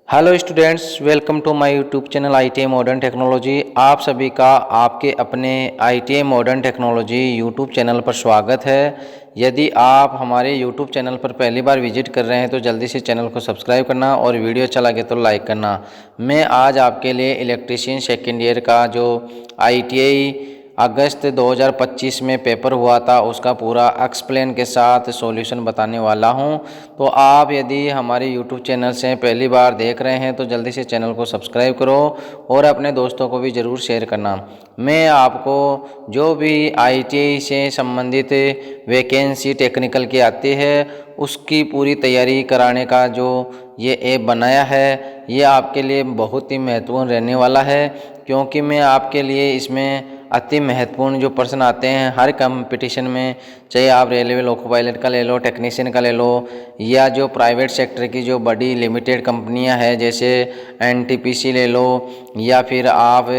Hello students, welcome to my YouTube channel ITA modern technology. आप सभी का आपके अपने ITA modern technology YouTube channel पर स्वागत है। यदि आप हमारे यूट्यूब चैनल पर पहली बार विजिट कर रहे हैं तो जल्दी से चैनल को सब्सक्राइब करना और वीडियो अच्छा लगे तो लाइक करना। मैं आज आपके लिए इलेक्ट्रीशियन सेकेंड ईयर का जो ITA अगस्त 2025 में पेपर हुआ था उसका पूरा एक्सप्लेन के साथ सॉल्यूशन बताने वाला हूं। तो आप यदि हमारे यूट्यूब चैनल से पहली बार देख रहे हैं तो जल्दी से चैनल को सब्सक्राइब करो और अपने दोस्तों को भी ज़रूर शेयर करना। मैं आपको जो भी ITA से संबंधित वैकेंसी टेक्निकल की आती है उसकी पूरी तैयारी कराने का जो ये ऐप बनाया है ये आपके लिए बहुत ही महत्वपूर्ण रहने वाला है, क्योंकि मैं आपके लिए इसमें अति महत्वपूर्ण जो प्रश्न आते हैं हर कंपटीशन में, चाहे आप रेलवे लोको पायलट का ले लो, टेक्नीशियन का ले लो, या जो प्राइवेट सेक्टर की जो बड़ी लिमिटेड कंपनियां हैं जैसे NTPC ले लो, या फिर आप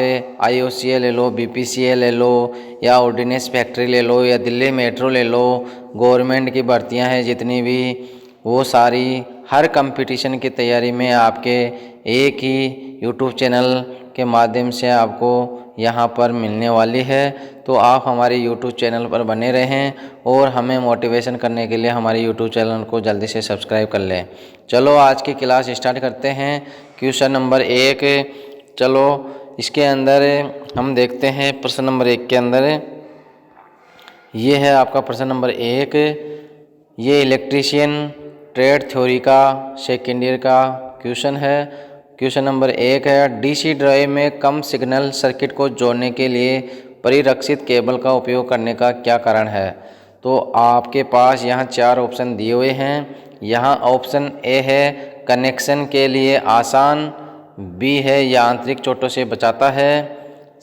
IOCL ले लो, BPCL ले लो, या ऑर्डिनेंस फैक्ट्री ले लो, या दिल्ली मेट्रो ले लो। गवर्नमेंट की भर्तियां हैं जितनी भी, वो सारी हर कंपटीशन की तैयारी में आपके एक ही यूट्यूब चैनल के माध्यम से आपको यहाँ पर मिलने वाली है। तो आप हमारे यूट्यूब चैनल पर बने रहें और हमें मोटिवेशन करने के लिए हमारे यूट्यूब चैनल को जल्दी से सब्सक्राइब कर लें। चलो आज की क्लास स्टार्ट करते हैं। क्वेश्चन नंबर 1, चलो इसके अंदर हम देखते हैं प्रश्न नंबर 1 के अंदर ये है आपका प्रश्न नंबर 1। ये इलेक्ट्रीशियन ट्रेड थ्योरी का सेकेंड ईयर का क्वेश्चन है। क्वेश्चन नंबर 1 है, DC ड्राइव में कम सिग्नल सर्किट को जोड़ने के लिए परिरक्षित केबल का उपयोग करने का क्या कारण है। तो आपके पास यहाँ 4 ऑप्शन दिए हुए हैं। यहाँ ऑप्शन A है कनेक्शन के लिए आसान, B है यांत्रिक चोटों से बचाता है,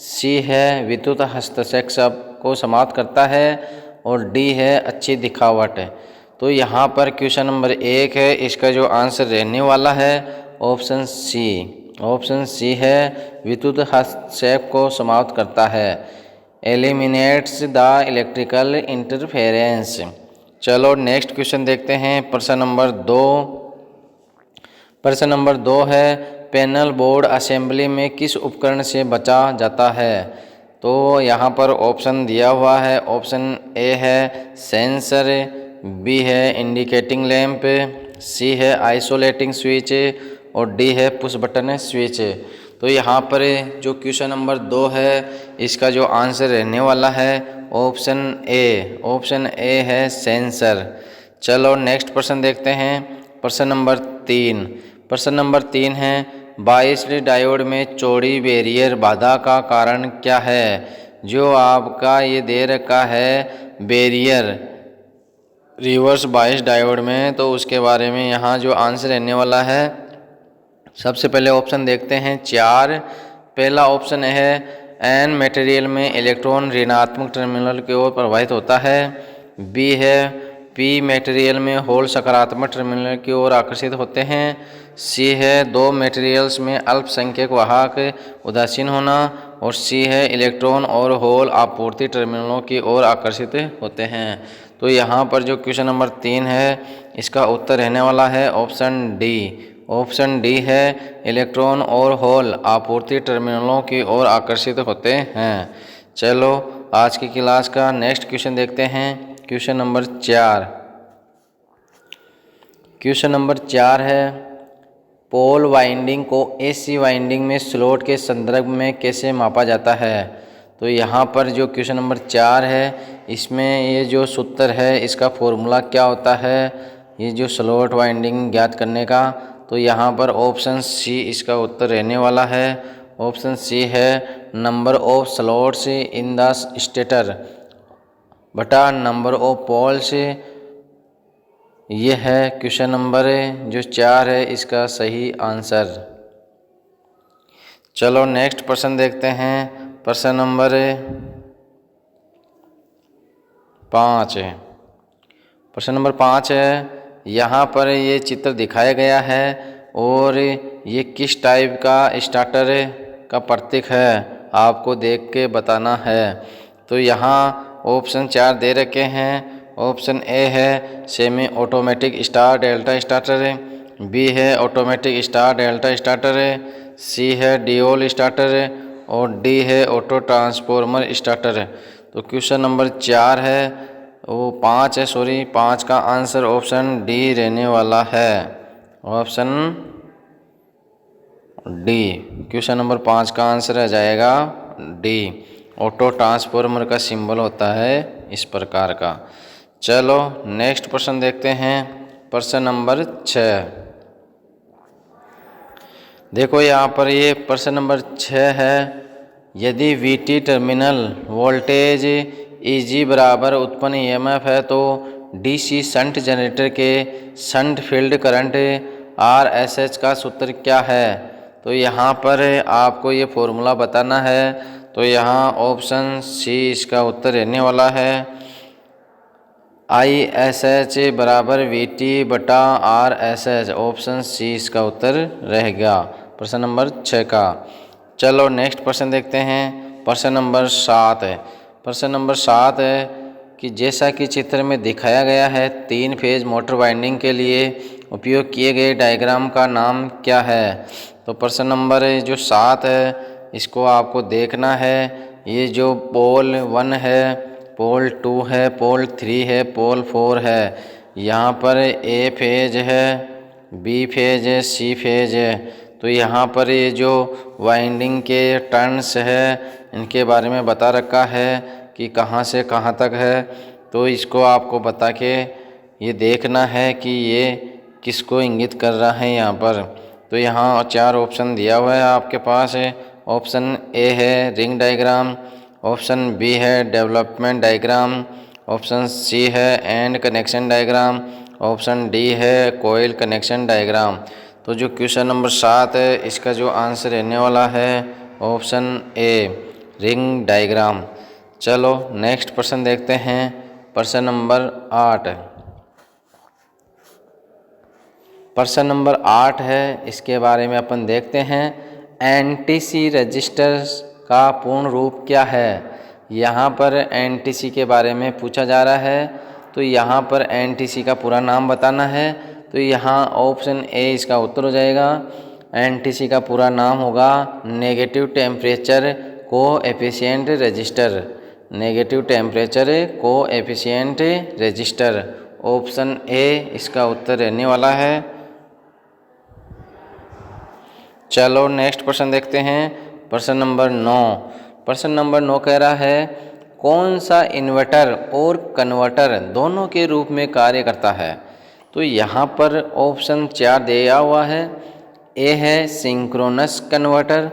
C है विद्युत हस्तक्षेप को समाप्त करता है, और D है अच्छी दिखावट है। तो यहाँ पर क्वेश्चन नंबर 1 है, इसका जो आंसर रहने वाला है ऑप्शन सी। ऑप्शन सी है विद्युत हस्तक्षेप को समाप्त करता है, एलिमिनेट्स द इलेक्ट्रिकल इंटरफेरेंस। चलो नेक्स्ट क्वेश्चन देखते हैं प्रश्न नंबर 2। प्रश्न नंबर 2 है पैनल बोर्ड असेंबली में किस उपकरण से बचा जाता है। तो यहाँ पर ऑप्शन दिया हुआ है। ऑप्शन ए है सेंसर, बी है इंडिकेटिंग लैंप, सी है आइसोलेटिंग स्विच, और डी है पुश बटन स्विच। तो यहाँ पर जो क्वेश्चन नंबर 2 है इसका जो आंसर रहने वाला है ऑप्शन ए। ऑप्शन ए है सेंसर। चलो नेक्स्ट प्रश्न देखते हैं प्रश्न नंबर 3। प्रश्न नंबर 3 है बायस्ड डायोड में चौड़ी बैरियर बाधा का कारण क्या है। जो आपका ये दे रखा है बैरियर रिवर्स बायस डायोड में, तो उसके बारे में यहाँ जो आंसर रहने वाला है, सबसे पहले ऑप्शन देखते हैं 4। पहला ऑप्शन है एन मटेरियल में इलेक्ट्रॉन ऋणात्मक टर्मिनल की ओर प्रवाहित होता है, बी है पी मटेरियल में होल सकारात्मक टर्मिनल की ओर आकर्षित होते हैं, सी है दो मटेरियल्स में अल्पसंख्यक वाहक उदासीन होना, और सी है इलेक्ट्रॉन और होल आपूर्ति टर्मिनलों की ओर आकर्षित होते हैं। तो यहाँ पर जो क्वेश्चन नंबर 3 है इसका उत्तर रहने वाला है ऑप्शन डी। ऑप्शन डी है इलेक्ट्रॉन और होल आपूर्ति टर्मिनलों की ओर आकर्षित होते हैं। चलो आज की क्लास का नेक्स्ट क्वेश्चन देखते हैं। Question number 4। क्वेश्चन नंबर 4 है पोल वाइंडिंग को AC वाइंडिंग में स्लॉट के संदर्भ में कैसे मापा जाता है। तो यहाँ पर जो क्वेश्चन नंबर 4 है इसमें ये जो सूत्र है इसका फॉर्मूला क्या होता है, ये जो स्लॉट वाइंडिंग ज्ञात करने का, तो यहाँ पर ऑप्शन सी इसका उत्तर रहने वाला है। ऑप्शन सी है number of slots in the stator बटा नंबर ऑफ पोल्स। ये है क्वेश्चन नंबर जो 4 है इसका सही आंसर। चलो नेक्स्ट प्रश्न देखते हैं प्रश्न नंबर 5। प्रश्न नंबर 5 है, यहाँ पर ये चित्र दिखाया गया है और ये किस टाइप का स्टार्टर का प्रतीक है आपको देख के बताना है। तो यहाँ ऑप्शन 4 दे रखे हैं। ऑप्शन ए है semi automatic star delta starter, B है ऑटोमेटिक स्टार डेल्टा स्टार्टर है, सी है ड्यूल स्टार्टर है और डी है ऑटो ट्रांसफॉर्मर स्टार्टर है। तो क्वेश्चन नंबर 4 है वो 5 है, सॉरी 5 का आंसर ऑप्शन डी रहने वाला है, ऑप्शन डी। क्वेश्चन नंबर 5 का आंसर आ जाएगा डी। ऑटो ट्रांसफॉर्मर का सिंबल होता है इस प्रकार का। चलो नेक्स्ट प्रश्न देखते हैं, प्रश्न नंबर 6। देखो यहाँ पर ये प्रश्न नंबर 6 है, यदि VT टर्मिनल वोल्टेज EG बराबर उत्पन्न EMF है तो DC शंट जनरेटर के शंट फील्ड करंट RSH का सूत्र क्या है। तो यहाँ पर आपको ये फॉर्मूला बताना है। तो यहाँ ऑप्शन सी इसका उत्तर रहने वाला है, ISH बराबर VT बटा RSH, ऑप्शन सी इसका उत्तर रहेगा प्रश्न नंबर 6 का। चलो नेक्स्ट प्रश्न देखते हैं, प्रश्न नंबर 7 है। प्रश्न नंबर 7 है कि जैसा कि चित्र में दिखाया गया है 3 फेज मोटर वाइंडिंग के लिए उपयोग किए गए डायग्राम का नाम क्या है। तो प्रश्न नंबर जो 7 है इसको आपको देखना है। ये जो पोल 1 है, पोल 2 है, पोल 3 है, पोल 4 है। यहाँ पर ए फेज है, बी फेज है, सी फेज है। तो यहाँ पर ये जो वाइंडिंग के टर्न्स है इनके बारे में बता रखा है कि कहाँ से कहाँ तक है। तो इसको आपको बता के ये देखना है कि ये किसको इंगित कर रहा है यहाँ पर। तो यहाँ 4 ऑप्शन दिया हुआ है आपके पास है। ऑप्शन ए है रिंग डायग्राम, ऑप्शन बी है डेवलपमेंट डायग्राम, ऑप्शन सी है and connection diagram, option D है कोयल कनेक्शन डायग्राम। तो जो क्वेश्चन नंबर 7 है इसका जो आंसर रहने वाला है ऑप्शन ए रिंग डायग्राम। चलो नेक्स्ट प्रश्न देखते हैं, प्रश्न नंबर 8। प्रश्न नंबर 8 है, इसके बारे में अपन देखते हैं। एनटीसी रजिस्टर्स का पूर्ण रूप क्या है। यहाँ पर एनटीसी के बारे में पूछा जा रहा है। तो यहाँ पर एनटीसी का पूरा नाम बताना है। तो यहाँ ऑप्शन ए इसका उत्तर हो जाएगा। एनटीसी का पूरा नाम होगा negative temperature coefficient register, negative temperature coefficient register, option A इसका उत्तर रहने वाला है। चलो नेक्स्ट प्रश्न देखते हैं, प्रश्न नंबर 9। प्रश्न नंबर 9 कह रहा है कौन सा इन्वर्टर और कन्वर्टर दोनों के रूप में कार्य करता है। तो यहाँ पर ऑप्शन 4 दिया हुआ है। ए है सिंक्रोनस कन्वर्टर,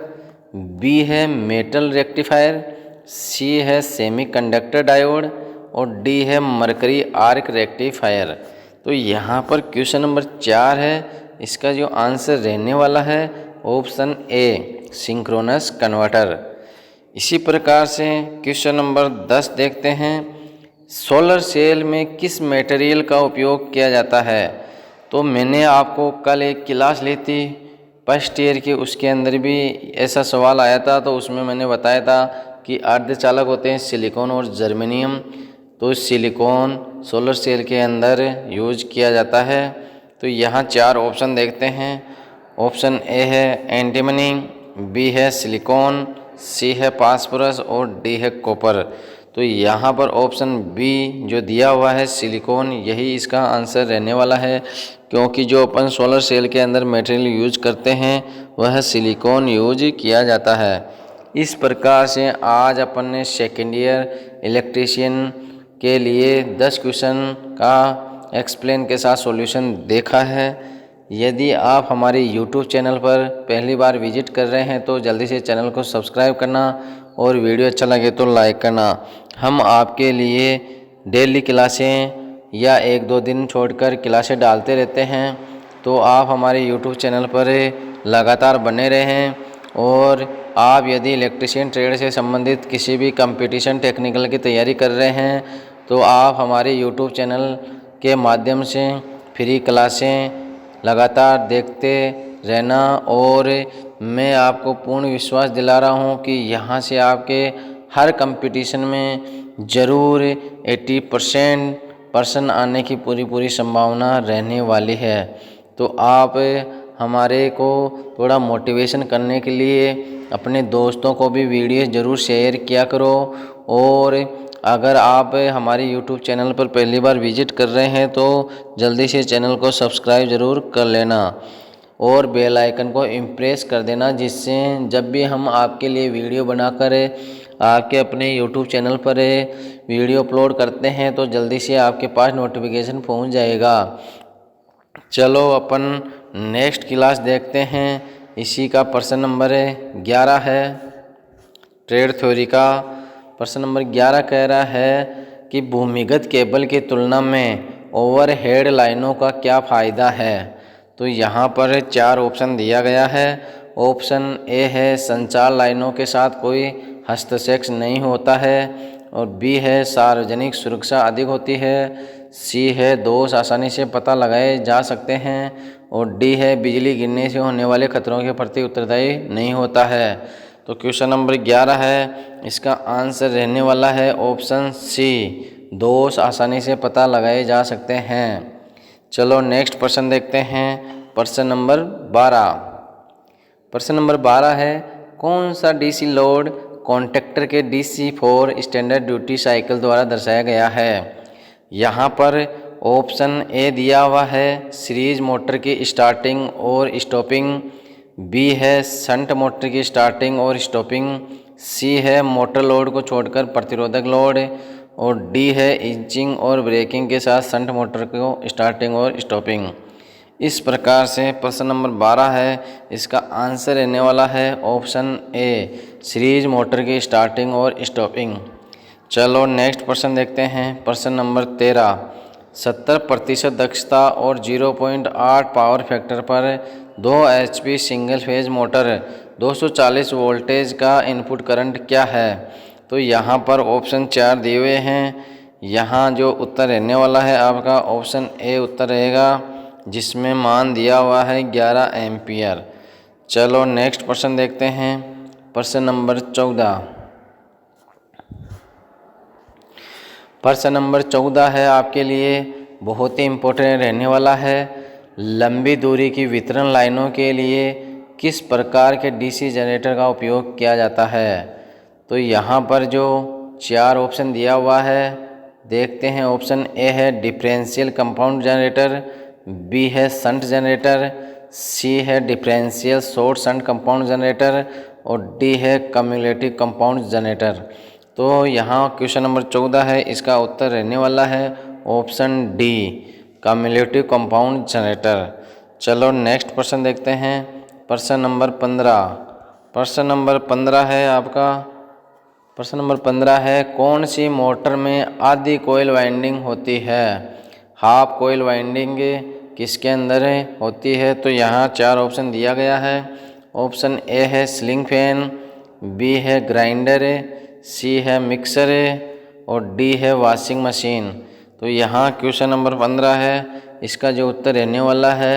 बी है मेटल रेक्टिफायर, सी है सेमीकंडक्टर डायोड और डी है मरकरी आर्क रेक्टिफायर। तो यहाँ पर क्वेश्चन नंबर 4 है, इसका जो आंसर रहने वाला है ऑप्शन ए सिंक्रोनस कन्वर्टर। इसी प्रकार से क्वेश्चन नंबर 10 देखते हैं, सोलर सेल में किस मटेरियल का उपयोग किया जाता है। तो मैंने आपको कल एक क्लास ली थी फर्स्ट ईयर की, उसके अंदर भी ऐसा सवाल आया था। तो उसमें मैंने बताया था कि अर्धचालक होते हैं सिलिकॉन और जर्मेनियम। तो सिलिकॉन सोलर सेल के अंदर यूज किया जाता है। तो यहाँ 4 ऑप्शन देखते हैं। ऑप्शन ए है एंटीमनी, बी है सिलिकॉन, सी है फास्फोरस और डी है कॉपर। तो यहाँ पर ऑप्शन बी जो दिया हुआ है सिलिकॉन, यही इसका आंसर रहने वाला है, क्योंकि जो अपन सोलर सेल के अंदर मटेरियल यूज करते हैं वह सिलिकॉन यूज किया जाता है। इस प्रकार से आज अपन ने सेकेंड ईयर इलेक्ट्रीशियन के लिए 10 क्वेश्चन का एक्सप्लेन के साथ सॉल्यूशन देखा है। यदि आप हमारे YouTube चैनल पर पहली बार विजिट कर रहे हैं तो जल्दी से चैनल को सब्सक्राइब करना और वीडियो अच्छा लगे तो लाइक करना। हम आपके लिए डेली क्लासें या 1-2 दिन छोड़कर क्लासें डालते रहते हैं। तो आप हमारे YouTube चैनल पर लगातार बने रहें। और आप यदि इलेक्ट्रीशियन ट्रेड से संबंधित किसी भी कंपटीशन टेक्निकल की तैयारी कर रहे हैं तो आप हमारे YouTube चैनल के माध्यम से फ्री क्लासें लगातार देखते रहना। और मैं आपको पूर्ण विश्वास दिला रहा हूं कि यहां से आपके हर कंपटीशन में ज़रूर 80% आने की पूरी संभावना रहने वाली है। तो आप हमारे को थोड़ा मोटिवेशन करने के लिए अपने दोस्तों को भी वीडियो ज़रूर शेयर किया करो। और अगर आप हमारे YouTube चैनल पर पहली बार विजिट कर रहे हैं तो जल्दी से चैनल को सब्सक्राइब ज़रूर कर लेना और बेल आइकन को इम्प्रेस कर देना, जिससे जब भी हम आपके लिए वीडियो बनाकर आपके अपने YouTube चैनल पर वीडियो अपलोड करते हैं तो जल्दी से आपके पास नोटिफिकेशन पहुंच जाएगा। चलो अपन नेक्स्ट क्लास देखते हैं। इसी का प्रश्न नंबर 11 है, ट्रेड थ्योरी का प्रश्न नंबर 11 कह रहा है कि भूमिगत केबल की तुलना में ओवरहेड लाइनों का क्या फ़ायदा है। तो यहाँ पर 4 ऑप्शन दिया गया है। ऑप्शन ए है संचार लाइनों के साथ कोई हस्तक्षेप नहीं होता है, और बी है सार्वजनिक सुरक्षा अधिक होती है, सी है दोष आसानी से पता लगाए जा सकते हैं, और डी है बिजली गिरने से होने वाले खतरों के प्रति उत्तरदायी नहीं होता है। तो क्वेश्चन नंबर 11 है, इसका आंसर रहने वाला है ऑप्शन सी, दोष आसानी से पता लगाए जा सकते हैं। चलो नेक्स्ट प्रश्न देखते हैं। प्रश्न नंबर 12। प्रश्न नंबर 12 है, कौन सा डीसी लोड कॉन्टैक्टर के DC4 स्टैंडर्ड ड्यूटी साइकिल द्वारा दर्शाया गया है। यहाँ पर ऑप्शन ए दिया हुआ है सीरीज मोटर की स्टार्टिंग और स्टॉपिंग, बी है शंट मोटर की स्टार्टिंग और स्टॉपिंग, सी है मोटर लोड को छोड़कर प्रतिरोधक लोड, और डी है इंचिंग और ब्रेकिंग के साथ शंट मोटर को स्टार्टिंग और स्टॉपिंग। इस प्रकार से प्रश्न नंबर 12 है, इसका आंसर रहने वाला है ऑप्शन ए, सीरीज मोटर की स्टार्टिंग और स्टॉपिंग। चलो नेक्स्ट प्रश्न देखते हैं। प्रश्न नंबर 13, 70% दक्षता और 0.8 पावर फैक्टर पर 2 HP single phase motor 240 voltage का इनपुट करंट क्या है। तो यहाँ पर ऑप्शन 4 दिए हुए हैं। यहाँ जो उत्तर रहने वाला है आपका ऑप्शन ए उत्तर रहेगा, जिसमें मान दिया हुआ है 11 एम्पियर। चलो नेक्स्ट प्रश्न देखते हैं। प्रश्न नंबर 14। प्रश्न नंबर 14 है आपके लिए बहुत ही इम्पोर्टेंट रहने वाला है। लंबी दूरी की वितरण लाइनों के लिए किस प्रकार के DC जनरेटर का उपयोग किया जाता है। तो यहाँ पर जो 4 ऑप्शन दिया हुआ है देखते हैं। ऑप्शन ए है डिफरेंशियल कंपाउंड जनरेटर, बी है शंट जनरेटर, सी है differential short shunt compound generator, और डी है कम्युलेटिव कंपाउंड जनरेटर। तो यहाँ क्वेश्चन नंबर 14 है, इसका उत्तर रहने वाला है option D, cumulative compound generator. चलो नेक्स्ट प्रश्न देखते हैं। प्रश्न नंबर 15। प्रश्न नंबर 15 है आपका, प्रश्न नंबर 15 है, कौन सी मोटर में आधी कोयल वाइंडिंग होती है। हाफ कोयल वाइंडिंग किसके अंदर होती है। तो यहाँ 4 ऑप्शन दिया गया है। ऑप्शन ए है स्लिंग फैन, बी है ग्राइंडर, सी है मिक्सर, और डी है वॉशिंग मशीन। तो यहाँ क्वेश्चन नंबर 15 है, इसका जो उत्तर रहने वाला है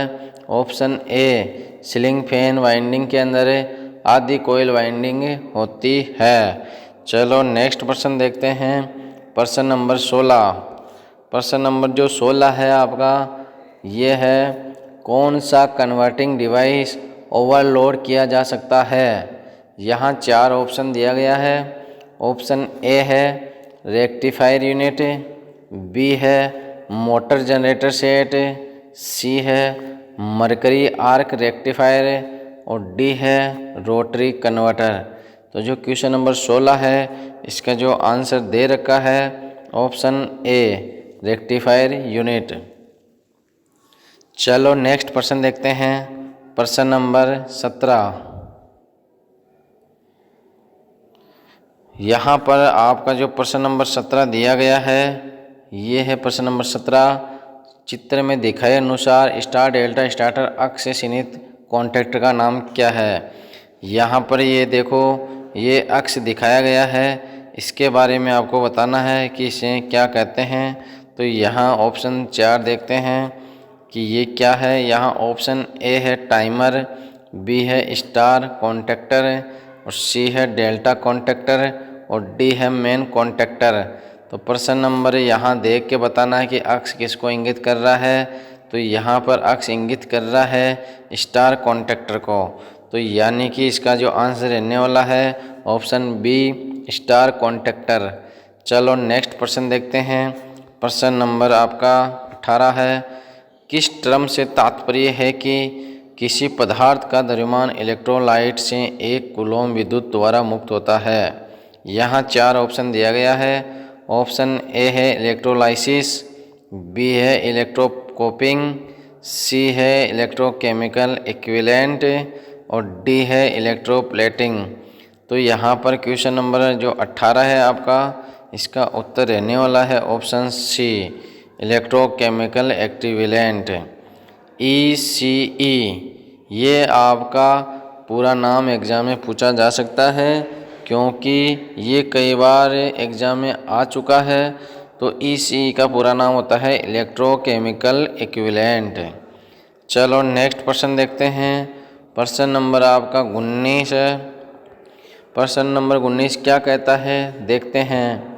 ऑप्शन ए, स्लिंग फैन वाइंडिंग के अंदर आधी कोयल वाइंडिंग होती है। चलो नेक्स्ट प्रश्न देखते हैं। प्रश्न नंबर 16। प्रश्न नंबर जो 16 है आपका ये है, कौन सा कन्वर्टिंग डिवाइस ओवरलोड किया जा सकता है। यहाँ 4 ऑप्शन दिया गया है। ऑप्शन ए है रेक्टिफायर यूनिट, बी है मोटर जनरेटर सेट, सी है मरकरी आर्क रेक्टिफायर, और डी है रोटरी कन्वर्टर। तो जो क्वेश्चन नंबर 16 है इसका जो आंसर दे रखा है ऑप्शन ए, रेक्टिफायर यूनिट। चलो नेक्स्ट प्रश्न देखते हैं। प्रश्न नंबर 17। यहाँ पर आपका जो प्रश्न नंबर 17 दिया गया है ये है प्रश्न नंबर 17। चित्र में दिखाए अनुसार स्टार डेल्टा स्टार्टर अक्ष से चिन्हित कॉन्टैक्टर का नाम क्या है। यहाँ पर ये देखो ये अक्ष दिखाया गया है, इसके बारे में आपको बताना है कि इसे क्या कहते हैं। तो यहाँ ऑप्शन 4 देखते हैं कि ये क्या है। यहाँ ऑप्शन ए है टाइमर, बी है स्टार कॉन्टैक्टर, और सी है डेल्टा कॉन्टैक्टर, और डी है मेन कॉन्टैक्टर। तो प्रश्न नंबर यहाँ देख के बताना है कि अक्ष किसको इंगित कर रहा है। तो यहाँ पर अक्स इंगित कर रहा है स्टार कॉन्टैक्टर को, तो यानी कि इसका जो आंसर रहने वाला है ऑप्शन बी स्टार कॉन्टैक्टर। चलो नेक्स्ट प्रश्न देखते हैं। प्रश्न नंबर आपका 18 है। किस टर्म से तात्पर्य है कि किसी पदार्थ का द्रव्यमान इलेक्ट्रोलाइट से 1 कूलम विद्युत द्वारा मुक्त होता है। यहाँ 4 ऑप्शन दिया गया है। ऑप्शन ए है इलेक्ट्रोलाइसिस, बी है इलेक्ट्रोकोपिंग, सी है इलेक्ट्रोकेमिकल इक्विवेलेंट और डी है इलेक्ट्रोप्लेटिंग। तो यहाँ पर क्वेश्चन नंबर जो 18 है आपका, इसका उत्तर रहने वाला है option C electrochemical equivalent, ECE। ये आपका पूरा नाम एग्ज़ाम में पूछा जा सकता है, क्योंकि ये कई बार एग्ज़ाम में आ चुका है। तो ECE का पूरा नाम होता है इलेक्ट्रोकेमिकल इक्विवेलेंट। चलो नेक्स्ट प्रश्न देखते हैं। प्रश्न नंबर आपका 19 है। प्रश्न नंबर 19 क्या कहता है, देखते हैं।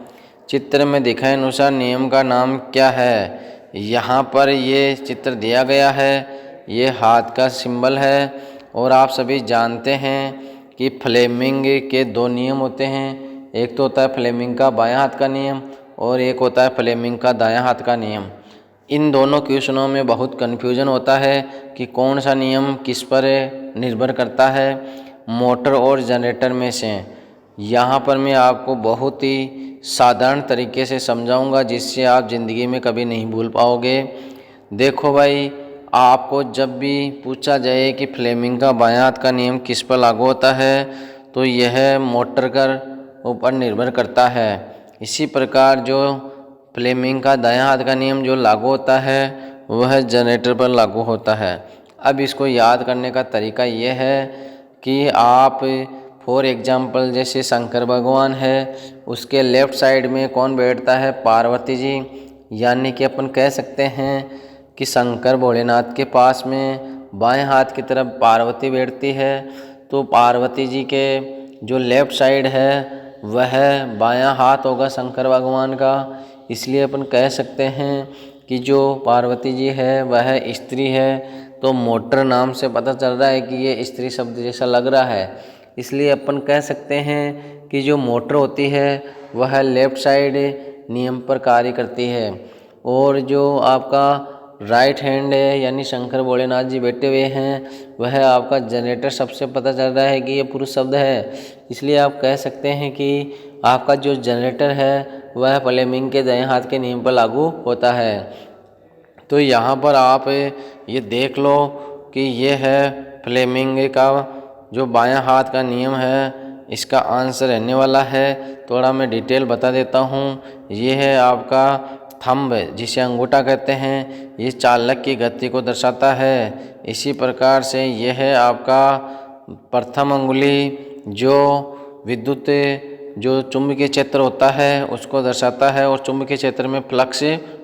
चित्र में दिखाए अनुसार नियम का नाम क्या है। यहाँ पर ये चित्र दिया गया है, ये हाथ का सिंबल है और आप सभी जानते हैं कि फ्लेमिंग के 2 नियम होते हैं। एक तो होता है फ्लेमिंग का बायां हाथ का नियम और एक होता है फ्लेमिंग का दायां हाथ का नियम। इन दोनों क्वेश्चनों में बहुत कन्फ्यूजन होता है कि कौन सा नियम किस पर निर्भर करता है, मोटर और जनरेटर में से। यहाँ पर मैं आपको बहुत ही साधारण तरीके से समझाऊंगा, जिससे आप ज़िंदगी में कभी नहीं भूल पाओगे। देखो भाई, आपको जब भी पूछा जाए कि फ्लेमिंग का बायां हाथ का नियम किस पर लागू होता है, तो यह मोटर के ऊपर निर्भर करता है। इसी प्रकार जो फ्लेमिंग का दायां हाथ का नियम जो लागू होता है वह जनरेटर पर लागू होता है। अब इसको याद करने का तरीका यह है कि आप फॉर एग्जाम्पल जैसे शंकर भगवान है, उसके लेफ़्ट साइड में कौन बैठता है, पार्वती जी। यानी कि अपन कह सकते हैं कि शंकर भोलेनाथ के पास में बाएं हाथ की तरफ पार्वती बैठती है, तो पार्वती जी के जो लेफ़्ट साइड है वह बायां हाथ होगा शंकर भगवान का। इसलिए अपन कह सकते हैं कि जो पार्वती जी है वह स्त्री है। तो मोटर नाम से पता चल रहा है कि ये स्त्री शब्द जैसा लग रहा है। इसलिए अपन कह सकते हैं कि जो मोटर होती है वह लेफ़्ट साइड नियम पर कार्य करती है, और जो आपका राइट हैंड है यानी शंकर भोलेनाथ जी बैठे हुए हैं वह आपका जनरेटर सबसे पता चल रहा है कि ये पुरुष शब्द है। इसलिए आप कह सकते हैं कि आपका जो जनरेटर है वह फ्लेमिंग के दाएं हाथ के नियम पर लागू होता है। तो यहाँ पर आप ये देख लो कि ये है फ्लेमिंग का जो बायां हाथ का नियम है, इसका आंसर रहने वाला है। थोड़ा मैं डिटेल बता देता हूँ। ये है आपका थंब, जिसे अंगूठा कहते हैं, ये चालक की गति को दर्शाता है। इसी प्रकार से यह है आपका प्रथम अंगुली, जो विद्युत जो चुंबकीय क्षेत्र होता है उसको दर्शाता है और चुंबकीय क्षेत्र में फ्लक्स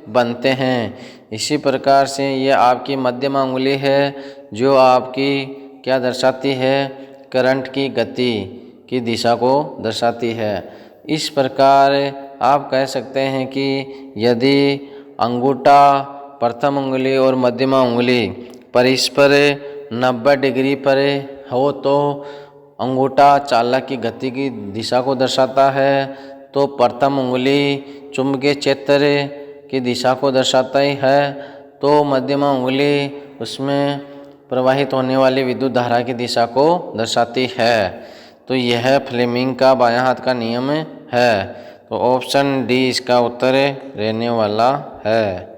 बनते हैं। इसी प्रकार से ये आपकी मध्यमा अंगुली है, जो आपकी क्या दर्शाती है, करंट की गति की दिशा को दर्शाती है। इस प्रकार आप कह सकते हैं कि यदि अंगूठा, प्रथम अंगुली और मध्यमा अंगुली परस्पर 90 डिग्री पर हो तो अंगूठा चालक की गति की दिशा को दर्शाता है, तो प्रथम अंगुली चुंबकीय क्षेत्र की दिशा को दर्शाता ही है, तो मध्यमा अंगुली उसमें प्रवाहित होने वाली विद्युत धारा की दिशा को दर्शाती है। तो यह फ्लेमिंग का बायां हाथ का नियम है। तो ऑप्शन डी इसका उत्तर रहने वाला है।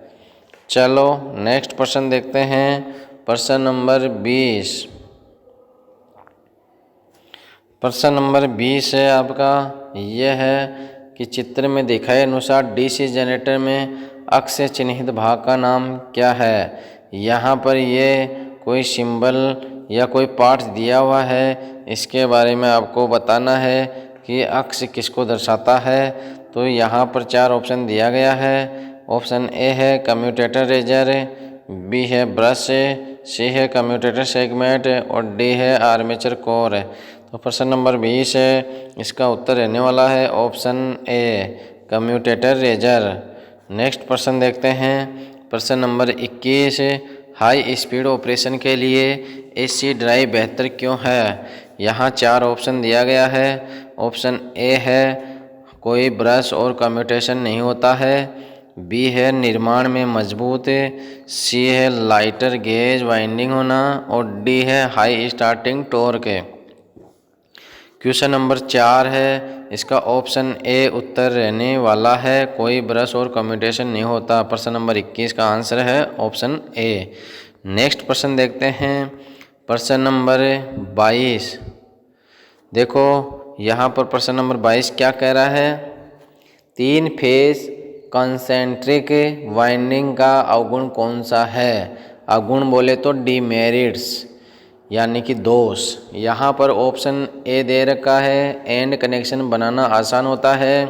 चलो नेक्स्ट प्रश्न देखते हैं। प्रश्न नंबर 20। प्रश्न नंबर 20 है आपका, यह है कि चित्र में दिखाए अनुसार डीसी जनरेटर में अक्ष से चिन्हित भाग का नाम क्या है। यहाँ पर ये कोई सिंबल या कोई पार्ट दिया हुआ है, इसके बारे में आपको बताना है कि अक्ष किसको दर्शाता है। तो यहाँ पर 4 ऑप्शन दिया गया है। ऑप्शन ए है कम्यूटेटर रेजर, बी है ब्रश, सी है कम्यूटेटर सेगमेंट और डी है आर्मेचर कोर। तो प्रश्न नंबर 20 है, इसका उत्तर रहने वाला है option A commutator riser. Next प्रश्न देखते हैं। प्रश्न नंबर 21, हाई स्पीड ऑपरेशन के लिए एसी ड्राइव बेहतर क्यों है? यहाँ 4 ऑप्शन दिया गया है। ऑप्शन ए है कोई ब्रश और कम्यूटेशन नहीं होता है, बी है निर्माण में मजबूत, सी है लाइटर गेज वाइंडिंग होना और डी है high starting torque. Question number 4 है, इसका ऑप्शन ए उत्तर रहने वाला है, कोई ब्रश और कम्यूटेशन नहीं होता। प्रश्न नंबर 21 का आंसर है ऑप्शन ए। नेक्स्ट प्रश्न देखते हैं, प्रश्न नंबर 22। देखो यहाँ पर प्रश्न नंबर 22 क्या कह रहा है, 3 फेज कंसेंट्रिक वाइंडिंग का अवगुण कौन सा है? अवगुण बोले तो डीमेरिट्स यानी कि दोष। यहाँ पर ऑप्शन ए दे रखा है एंड कनेक्शन बनाना आसान होता है,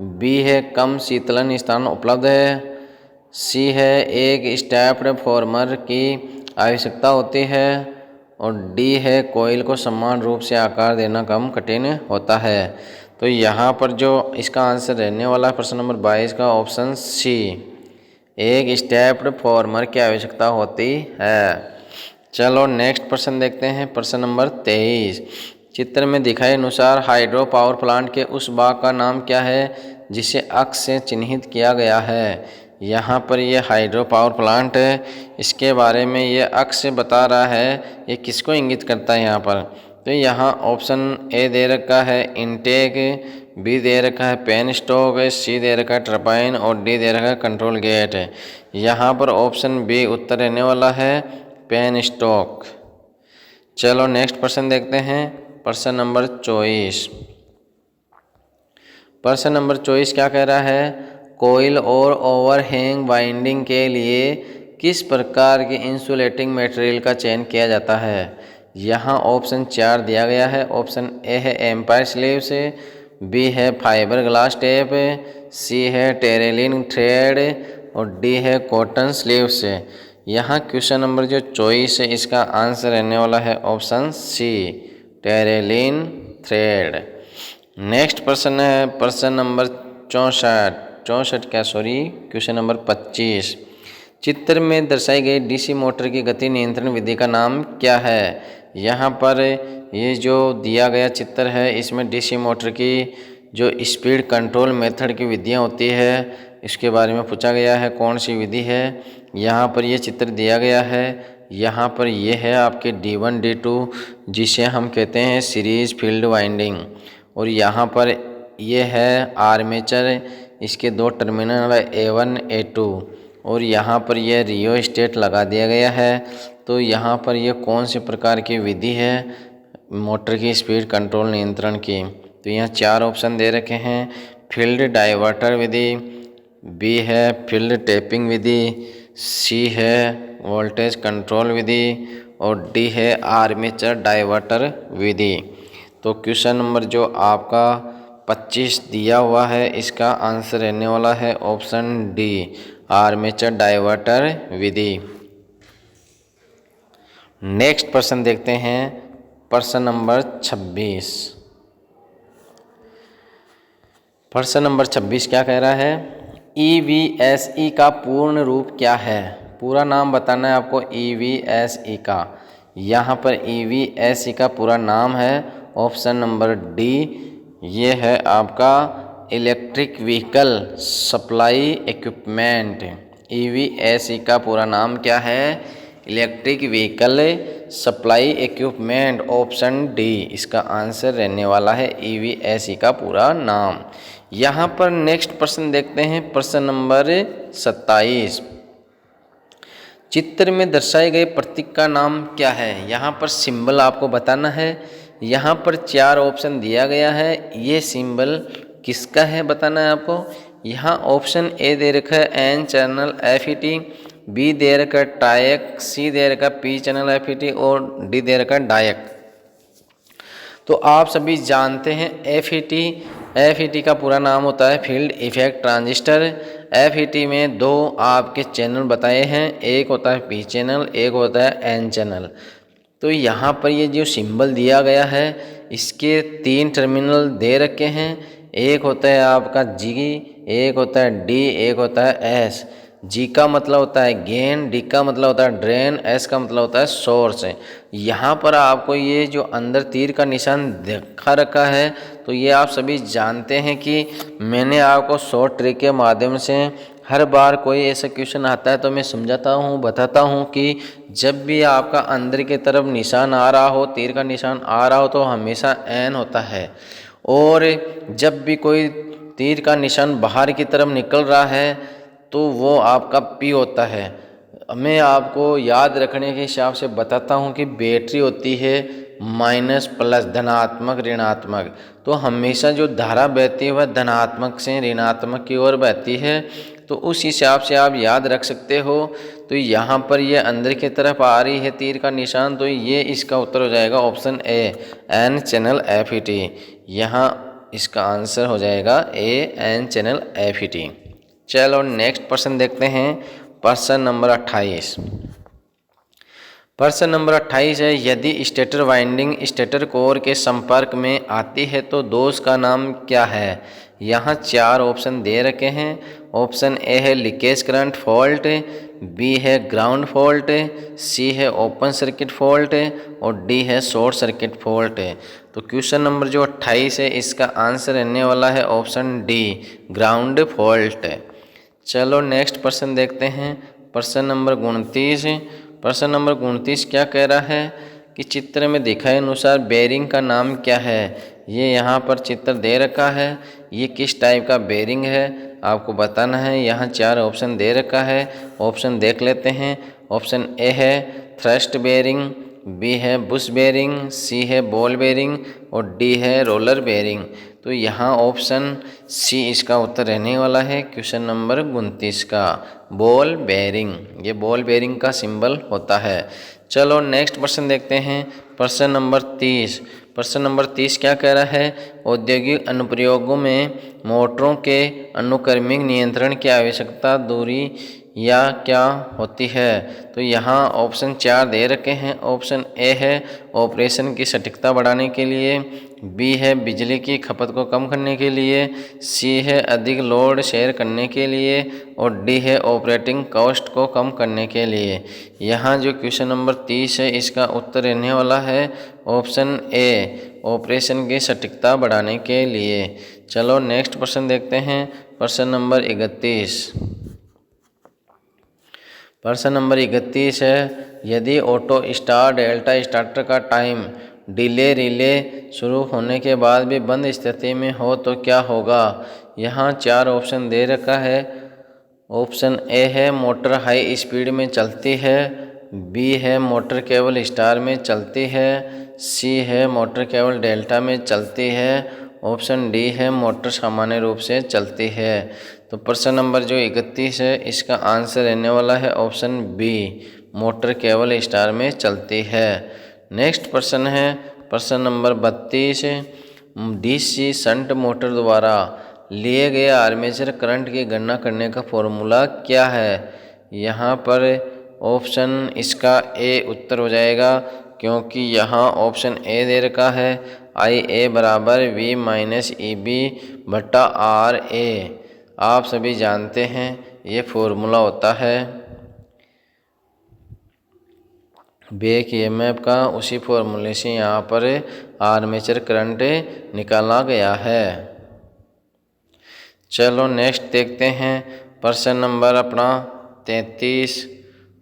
बी है कम शीतलन स्थान उपलब्ध है, सी है एक स्टेप्ड फॉर्मर की आवश्यकता होती है और डी है कोयल को समान रूप से आकार देना कम कठिन होता है। तो यहाँ पर जो इसका आंसर रहने वाला है प्रश्न नंबर 22 का ऑप्शन सी, एक स्टेप्ड फॉर्मर की आवश्यकता होती है। चलो नेक्स्ट प्रश्न देखते हैं, प्रश्न नंबर 23। चित्र में दिखाए अनुसार हाइड्रो पावर प्लांट के उस भाग का नाम क्या है जिसे अक्ष से चिन्हित किया गया है? यहाँ पर ये हाइड्रो पावर प्लांट है, इसके बारे में ये अक्ष बता रहा है, ये किसको इंगित करता है यहाँ पर? तो यहाँ ऑप्शन ए दे रखा है इनटेक, बी दे रखा है पेन स्टॉक, सी दे रखा है टर्बाइन और डी दे रखा है कंट्रोल गेट। यहाँ पर ऑप्शन बी उत्तर रहने वाला है पेन स्टॉक। चलो नेक्स्ट प्रश्न देखते हैं, प्रश्न नंबर 24। प्रश्न नंबर 24 क्या कह रहा है, कोयल और ओवरहैंग बाइंडिंग के लिए किस प्रकार के इंसुलेटिंग मटेरियल का चयन किया जाता है? यहाँ ऑप्शन 4 दिया गया है। ऑप्शन ए है एम्पायर स्लीव से, बी है फाइबर ग्लास टेप, सी है टेरेलिन थ्रेड और डी है कॉटन स्लीव से। यहाँ क्वेश्चन नंबर जो 24 है इसका आंसर रहने वाला है option C, terylene thread. Next प्रश्न है प्रश्न नंबर 64 क्वेश्चन नंबर 25। चित्र में दर्शाई गई डीसी मोटर की गति नियंत्रण विधि का नाम क्या है? यहाँ पर ये जो दिया गया चित्र है इसमें डीसी मोटर की जो स्पीड कंट्रोल मेथड की विधियाँ होती है इसके बारे में पूछा गया है, कौन सी विधि है? यहाँ पर ये चित्र दिया गया है। यहाँ पर ये है आपके D1 D2 जिसे हम कहते हैं सीरीज फील्ड वाइंडिंग, और यहाँ पर ये है आर्मेचर, इसके 2 टर्मिनल है A1 A2 और यहाँ पर यह रियो स्टेट लगा दिया गया है। तो यहाँ पर ये कौन से प्रकार की विधि है मोटर की स्पीड कंट्रोल नियंत्रण की? तो यहाँ 4 ऑप्शन दे रखे हैं, फील्ड डाइवर्टर विधि, बी है फील्ड टेपिंग विधि, सी है वोल्टेज कंट्रोल विधि और डी है आर्मेचर डाइवर्टर विधि। तो क्वेश्चन नंबर जो आपका 25 दिया हुआ है इसका आंसर रहने वाला है ऑप्शन डी, आर्मेचर डाइवर्टर विधि। नेक्स्ट प्रश्न देखते हैं, प्रश्न नंबर 26। प्रश्न नंबर 26 क्या कह रहा है, EVSE का पूर्ण रूप क्या है? पूरा नाम बताना है आपको EVSE का। यहाँ पर EVSE का पूरा नाम है ऑप्शन नंबर डी, ये है आपका electric vehicle supply equipment. EVSE का पूरा नाम क्या है? Electric vehicle supply equipment, option D इसका आंसर रहने वाला है EVSE का पूरा नाम। यहाँ पर नेक्स्ट प्रश्न देखते हैं, प्रश्न नंबर 27। चित्र में दर्शाए गए प्रतीक का नाम क्या है? यहाँ पर सिंबल आपको बताना है। यहाँ पर 4 ऑप्शन दिया गया है, ये सिंबल किसका है बताना है आपको। यहाँ ऑप्शन ए दे रखा है N चैनल FET, बी दे रखा है टायक, सी दे रखा है P चैनल FET और डी दे रखा है डायक। तो आप सभी जानते हैं FET का पूरा नाम होता है फील्ड इफेक्ट ट्रांजिस्टर। FET में 2 आपके चैनल बताए हैं, एक होता है P चैनल, एक होता है N चैनल। तो यहाँ पर ये जो सिंबल दिया गया है इसके 3 टर्मिनल दे रखे हैं, एक होता है आपका G, एक होता है D, एक होता है S। जी का मतलब होता है गेन, डी का मतलब होता है ड्रेन, एस का मतलब होता है सोर्स। यहाँ पर आपको ये जो अंदर तीर का निशान दिखा रखा है, तो ये आप सभी जानते हैं कि मैंने आपको शॉर्ट ट्रिक के माध्यम से हर बार कोई ऐसा क्वेश्चन आता है तो मैं समझाता हूँ, बताता हूँ कि जब भी आपका अंदर की तरफ निशान आ रहा हो, तीर का निशान आ रहा हो, तो हमेशा एन होता है। और जब भी कोई तीर का निशान बाहर की तरफ निकल रहा है तो वो आपका पी होता है। मैं आपको याद रखने के हिसाब से बताता हूँ कि बैटरी होती है माइनस प्लस, धनात्मक ऋणात्मक। तो हमेशा जो धारा बहती है वह धनात्मक से ऋणात्मक की ओर बहती है। तो उस हिसाब से आप याद रख सकते हो। तो यहाँ पर ये अंदर की तरफ आ रही है तीर का निशान, तो ये इसका उत्तर हो जाएगा option A, N channel F E T. यहाँ इसका आंसर हो जाएगा A, N channel F E T. चलो नेक्स्ट प्रश्न देखते हैं, प्रश्न नंबर 28। प्रश्न नंबर 28 है, यदि स्टेटर वाइंडिंग स्टेटर कोर के संपर्क में आती है तो दोष का नाम क्या है। यहाँ 4 ऑप्शन दे रखे हैं। ऑप्शन ए है लीकेज करंट फॉल्ट, बी है ग्राउंड फॉल्ट, सी है ओपन सर्किट फॉल्ट और डी है शॉर्ट सर्किट फॉल्ट। तो क्वेश्चन नंबर जो 28 है इसका आंसर रहने वाला है ऑप्शन डी, ग्राउंड फॉल्ट। चलो नेक्स्ट प्रश्न देखते हैं, प्रश्न नंबर 29। प्रश्न नंबर 29 क्या कह रहा है कि चित्र में दिखाए अनुसार बेरिंग का नाम क्या है। ये यहाँ पर चित्र दे रखा है, ये किस टाइप का बेरिंग है आपको बताना है। यहाँ 4 ऑप्शन दे रखा है, ऑप्शन देख लेते हैं। ऑप्शन ए है थ्रस्ट बेरिंग, बी है बुश बेरिंग, सी है बॉल बेरिंग और डी है रोलर बेरिंग। तो यहाँ ऑप्शन सी इसका उत्तर रहने वाला है क्वेश्चन नंबर 29 का, बॉल बेरिंग। ये बॉल बेरिंग का सिंबल होता है। चलो नेक्स्ट प्रश्न देखते हैं, प्रश्न नंबर 30। प्रश्न नंबर 30 क्या कह रहा है, औद्योगिक अनुप्रयोगों में मोटरों के अनुक्रमिक नियंत्रण की आवश्यकता दूरी या क्या होती है। तो यहाँ ऑप्शन 4 दे रखे हैं। ऑप्शन ए है ऑपरेशन की सटीकता बढ़ाने के लिए, बी है बिजली की खपत को कम करने के लिए, सी है अधिक लोड शेयर करने के लिए और डी है ऑपरेटिंग कॉस्ट को कम करने के लिए। यहाँ जो क्वेश्चन नंबर 30 है इसका उत्तर रहने वाला है ऑप्शन ए, ऑपरेशन की सटीकता बढ़ाने के लिए। चलो नेक्स्ट प्रश्न देखते हैं, प्रश्न नंबर 31। प्रश्न नंबर 31 है, यदि ऑटो स्टार्ट डेल्टा स्टार्टर का टाइम डिले रिले शुरू होने के बाद भी बंद स्थिति में हो तो क्या होगा। यहाँ 4 ऑप्शन दे रखा है। ऑप्शन ए है मोटर हाई स्पीड में चलती है, बी है मोटर केवल स्टार में चलती है, सी है मोटर केवल डेल्टा में चलती है, ऑप्शन डी है मोटर सामान्य रूप से चलती है। तो प्रश्न नंबर जो 31 है इसका आंसर रहने वाला है ऑप्शन बी, मोटर केवल स्टार में चलती है। नेक्स्ट प्रश्न है प्रश्न नंबर 32। डीसी शंट मोटर द्वारा लिए गए आर्मेचर करंट की गणना करने का फॉर्मूला क्या है। यहाँ पर ऑप्शन इसका ए उत्तर हो जाएगा, क्योंकि यहाँ ऑप्शन ए दे रखा है आई ए बराबर वी माइनस ई बी बटा आर ए। आप सभी जानते हैं ये फॉर्मूला होता है बैक ईएमएफ का, उसी फॉर्मूले से यहाँ पर आर्मेचर करंट निकाला गया है। चलो नेक्स्ट देखते हैं, प्रश्न नंबर अपना 33।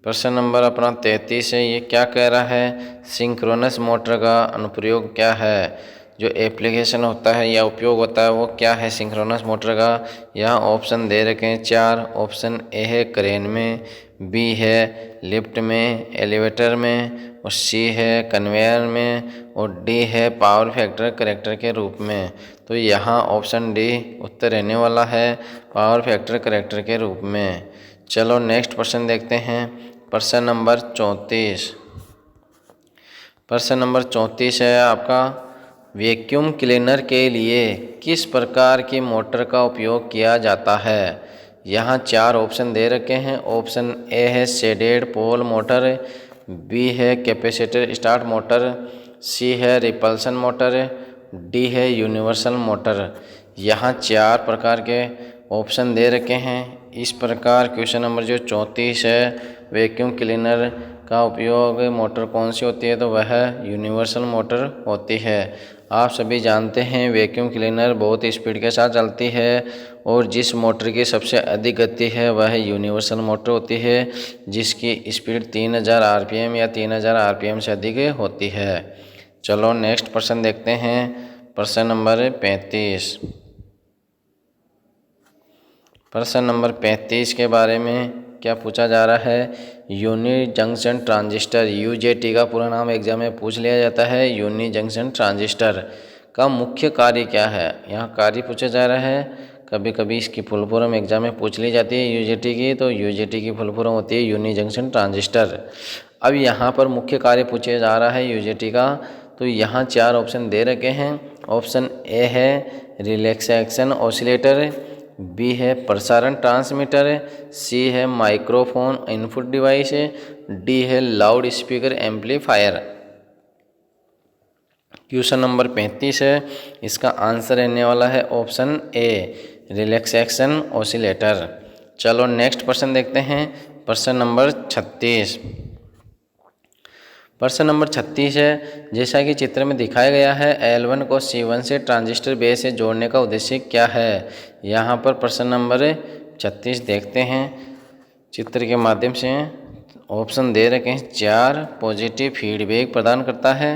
प्रश्न नंबर अपना 33 है, ये क्या कह रहा है, सिंक्रोनस मोटर का अनुप्रयोग क्या है। जो एप्लीकेशन होता है या उपयोग होता है वो क्या है सिंक्रोनस मोटर का। यहाँ ऑप्शन दे रखे हैं 4। ऑप्शन ए है क्रेन में, बी है लिफ्ट में एलिवेटर में और सी है कन्वेयर में और डी है पावर फैक्टर करेक्टर के रूप में। तो यहाँ ऑप्शन डी उत्तर रहने वाला है, पावर फैक्टर करेक्टर के रूप में। चलो नेक्स्ट प्रश्न देखते हैं, प्रश्न नंबर 34। प्रश्न नंबर 34 है आपका, वैक्यूम क्लीनर के लिए किस प्रकार की मोटर का उपयोग किया जाता है। यहाँ 4 ऑप्शन दे रखे हैं। ऑप्शन ए है शेडेड पोल मोटर, बी है कैपेसिटर स्टार्ट मोटर, सी है रिपल्सन मोटर, डी है यूनिवर्सल मोटर। यहाँ 4 प्रकार के ऑप्शन दे रखे हैं इस प्रकार। क्वेश्चन नंबर जो 34 है, वैक्यूम क्लीनर का उपयोग मोटर कौन सी होती है, तो वह यूनिवर्सल मोटर होती है। आप सभी जानते हैं वैक्यूम क्लीनर बहुत स्पीड के साथ चलती है और जिस मोटर की सबसे अधिक गति है वह यूनिवर्सल मोटर होती है, जिसकी स्पीड 3000 आरपीएम या 3000 आरपीएम से अधिक होती है। चलो नेक्स्ट प्रश्न देखते हैं, प्रश्न नंबर 35। प्रश्न नंबर 35 के बारे में क्या पूछा जा रहा है, यूनि जंक्शन ट्रांजिस्टर, यूजेटी का पूरा नाम एग्जाम में पूछ लिया जाता है। यूनि जंक्शन ट्रांजिस्टर का मुख्य कार्य क्या है, यहाँ कार्य पूछा जा रहा है। कभी कभी इसकी फुल फॉर्म एग्जाम में पूछ ली जाती है यूजेटी की, तो यूजेटी की फुल फॉर्म होती है यूनि जंक्शन ट्रांजिस्टर। अब यहाँ पर मुख्य कार्य पूछा जा रहा है यूजेटी का, तो यहाँ 4 ऑप्शन दे रखे हैं। ऑप्शन ए है रिलैक्सेशन ऑसिलेटर, बी है प्रसारण ट्रांसमीटर, सी है माइक्रोफोन इनपुट डिवाइस, डी है loud speaker amplifier. Question number 35 है, इसका आंसर रहने वाला है ऑप्शन ए रिलैक्सेशन ऑसिलेटर। चलो नेक्स्ट प्रश्न देखते हैं, प्रश्न नंबर 36। प्रश्न नंबर 36 है, जैसा कि चित्र में दिखाया गया है L1 को C1 से ट्रांजिस्टर बेस से जोड़ने का उद्देश्य क्या है। यहाँ पर प्रश्न नंबर 36 देखते हैं चित्र के माध्यम से। ऑप्शन दे रखे हैं 4, पॉजिटिव फीडबैक प्रदान करता है,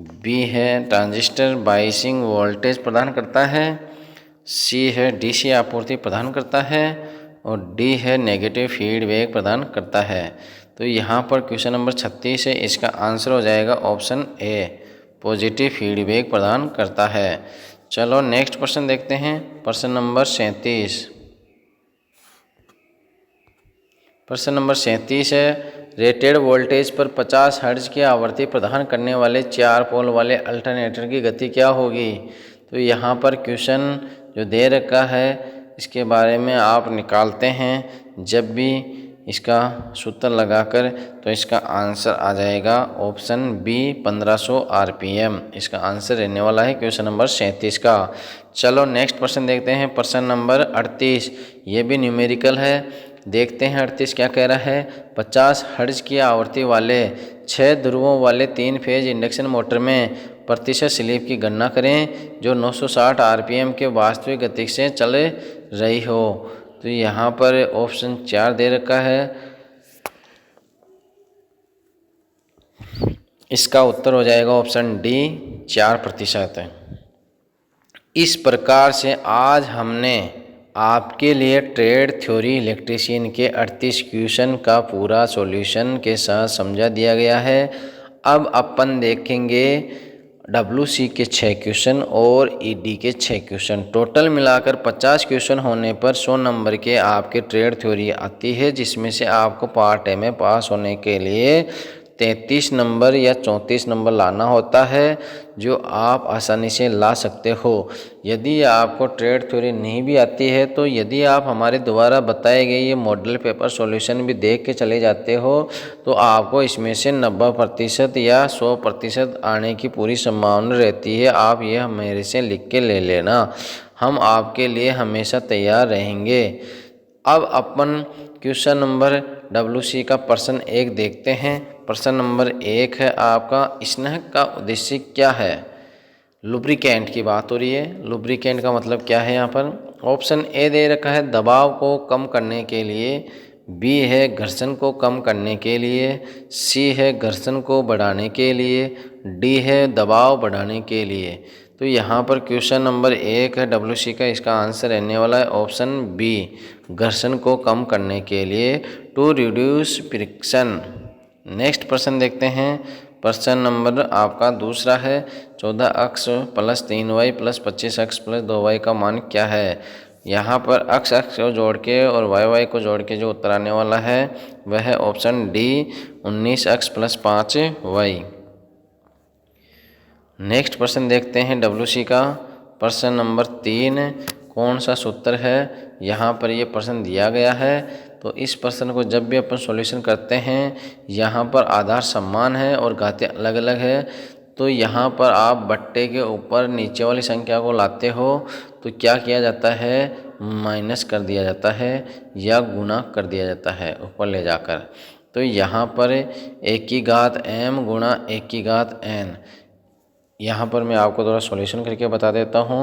बी है ट्रांजिस्टर बाइसिंग वोल्टेज प्रदान करता है, सी है डीसी आपूर्ति प्रदान करता है और डी है नेगेटिव फीडबैक प्रदान करता है। तो यहाँ पर क्वेश्चन नंबर 36 है, इसका आंसर हो जाएगा ऑप्शन ए पॉजिटिव फीडबैक प्रदान करता है। चलो नेक्स्ट प्रश्न देखते हैं, प्रश्न नंबर 37। प्रश्न नंबर 37 है, रेटेड वोल्टेज पर 50 हर्ट्ज की आवृत्ति प्रदान करने वाले 4 पोल वाले अल्टरनेटर की गति क्या होगी। तो यहाँ पर क्वेश्चन जो दे रखा है इसके बारे में आप निकालते हैं जब भी इसका सूत्र लगाकर, तो इसका आंसर आ जाएगा ऑप्शन बी 1500 आरपीएम। इसका आंसर रहने वाला है क्वेश्चन नंबर 37 का। चलो नेक्स्ट प्रश्न देखते हैं, प्रश्न नंबर 38। ये भी न्यूमेरिकल है, देखते हैं 38 क्या कह रहा है। 50 हर्ट्ज की आवृत्ति वाले 6 ध्रुवों वाले 3 फेज इंडक्शन मोटर में प्रतिशत स्लिप की गणना करें जो 960 आरपीएम के वास्तविक गति से चल रही हो। तो यहाँ पर ऑप्शन 4 दे रखा है, इसका उत्तर हो जाएगा ऑप्शन डी 4%। इस प्रकार से आज हमने आपके लिए ट्रेड थ्योरी इलेक्ट्रीशियन के 38 क्वेश्चन का पूरा सॉल्यूशन के साथ समझा दिया गया है। अब अपन देखेंगे WC के 6 क्वेश्चन और ED के 6 क्वेश्चन। टोटल मिलाकर 50 क्वेश्चन होने पर 100 नंबर के आपके ट्रेड थ्योरी आती है, जिसमें से आपको पार्ट ए में पास होने के लिए 33 नंबर या 34 नंबर लाना होता है, जो आप आसानी से ला सकते हो। यदि आपको ट्रेड थ्योरी नहीं भी आती है, तो यदि आप हमारे द्वारा बताए गए ये मॉडल पेपर सॉल्यूशन भी देख के चले जाते हो, तो आपको इसमें से 90% या 100% आने की पूरी संभावना रहती है। आप ये मेरे से लिख के ले लेना, हम आपके लिए हमेशा तैयार रहेंगे। अब अपन क्वेश्चन नंबर WC का प्रश्न 1 देखते हैं। प्रश्न नंबर 1 है आपका, स्नेह का उद्देश्य क्या है। लुब्रिकेंट की बात हो रही है। लुब्रिकेंट का मतलब क्या है यहाँ पर। ऑप्शन ए दे रखा है दबाव को कम करने के लिए, बी है घर्षण को कम करने के लिए, सी है घर्षण को बढ़ाने के लिए, डी है दबाव बढ़ाने के लिए। तो यहाँ पर क्वेश्चन नंबर 1 है WC का, इसका आंसर रहने वाला है ऑप्शन बी घर्षण को कम करने के लिए, टू रिड्यूस फ्रिक्शन। नेक्स्ट प्रश्न देखते हैं। प्रश्न नंबर आपका दूसरा है, 14x + 3y + 25x + 2y का मान क्या है। यहाँ पर x को जोड़ के और y को जोड़ के जो उत्तर आने वाला है वह है option D 19x + 5y। Next प्रश्न देखते हैं WC का। प्रश्न नंबर 3, कौन सा सूत्र है। यहाँ पर ये प्रश्न दिया गया है, तो इस प्रश्न को जब भी अपन सॉल्यूशन करते हैं, यहाँ पर आधार समान है और घातें अलग अलग है, तो यहाँ पर आप बट्टे के ऊपर नीचे वाली संख्या को लाते हो, तो क्या किया जाता है, माइनस कर दिया जाता है या गुणा कर दिया जाता है ऊपर ले जाकर। तो यहाँ पर 1 की घात m गुणा 1 की घात n, यहाँ पर मैं आपको थोड़ा सॉल्यूशन करके बता देता हूँ।